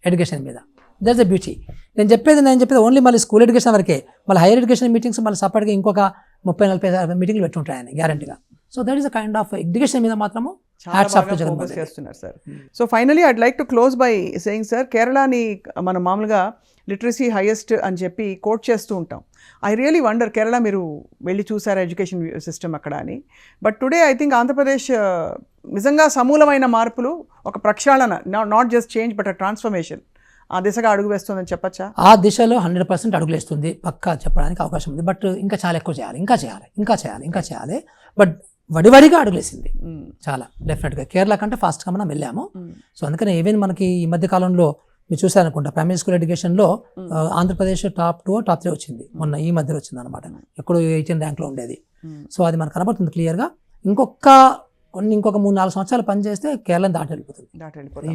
ఎడ్యుకేషన్ మీద. That's the beauty. నేను చెప్పేది ఓన్లీ మళ్ళీ స్కూల్ ఎడ్యుకేషన్ వరకే, మళ్ళీ హైయర్ ఎడ్యుకేషన్ మీటింగ్స్ మళ్ళీ సపరేట్గా ఇంకొక 30-40 మీటింగ్లు పెట్టుంటాయి ఆయన గ్యారంటీగా. So that is a kind of education మీద మాత్రము ఫోకస్ చేస్తున్నారు sir. So finally I'd like to close by saying sir, కేరళని మనం మామూలుగా లిటరసీ హైయెస్ట్ అని చెప్పి కోట్ చేస్తూ ఉంటాం. ఐ రియలీ వండర్, కేరళ మీరు వెళ్ళి చూసారా ఎడ్యుకేషన్ సిస్టమ్ అక్కడ అని. But today I think Andhra Pradesh నిజంగా సమూలమైన మార్పులు, ఒక ప్రక్షాళన, not just change but a transformation, ఆ దిశగా అడుగు వేస్తుందని చెప్పచ్చా? ఆ దిశలో 100% అడుగులేస్తుంది పక్కా చెప్పడానికి అవకాశం ఉంది. బట్ ఇంకా చాలా ఎక్కువ చేయాలి, ఇంకా చేయాలి. బట్ వడివడిగా అడుగులేసింది చాలా డెఫినెట్గా. కేరళ కంటే ఫాస్ట్గా మనం వెళ్ళాము. సో అందుకని ఈవెన్ మనకి ఈ మధ్య కాలంలో మీరు చూసారనుకుంటా, ప్రైమరీ స్కూల్ ఎడ్యుకేషన్లో ఆంధ్రప్రదేశ్ టాప్ 2 or top 3 వచ్చింది, మొన్న ఈ మధ్యలో వచ్చింది అనమాట. ఎక్కడో 18 ర్యాంక్లో ఉండేది. సో అది మనకు కనబడుతుంది క్లియర్గా. ఇంకొక 3-4 సంవత్సరాలు పనిచేస్తే కేరళని దాటి వెళ్ళిపోతుంది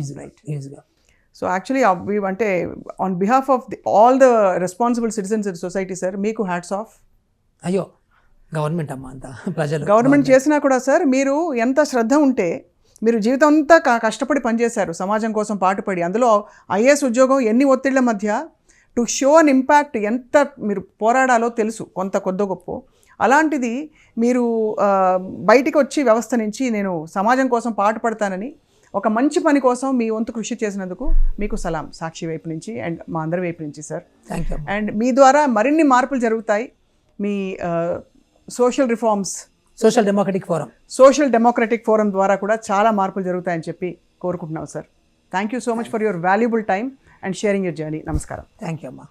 ఈజీగా. సో యాక్చువల్లీ అంటే on behalf of all the responsible citizens in society sir, మీకు హ్యాట్స్ ఆఫ్. అయ్యో గవర్నమెంట్ అమ్మా, అంతా ప్రజలు గవర్నమెంట్ చేసినా కూడా సార్, మీరు ఎంత శ్రద్ధ ఉంటే, మీరు జీవితం అంతా కష్టపడి పనిచేశారు సమాజం కోసం పాటుపడి, అందులో ఐఏఎస్ ఉద్యోగం ఎన్ని ఒత్తిళ్ల మధ్య టు షో అన్ ఇంపాక్ట్, ఎంత మీరు పోరాడాలో తెలుసు కొద్దో గొప్ప. అలాంటిది మీరు బయటికి వచ్చి వ్యవస్థ నుంచి నేను సమాజం కోసం పాటుపడతానని ఒక మంచి పని కోసం మీ వంతు కృషి చేసినందుకు మీకు సలాం, సాక్షి వైపు నుంచి అండ్ మా అందరి వైపు నుంచి సార్. Thank you. అండ్ మీ ద్వారా మరిన్ని మార్పులు జరుగుతాయి. మీ social reforms, social democratic forum ద్వారా కూడా చాలా మార్పులు జరుగుతాయని చెప్పి కోరుకుంటున్నాం sir. Thank you so much for your valuable time and sharing your journey. నమస్కారం. థ్యాంక్ యూ అమ్మా.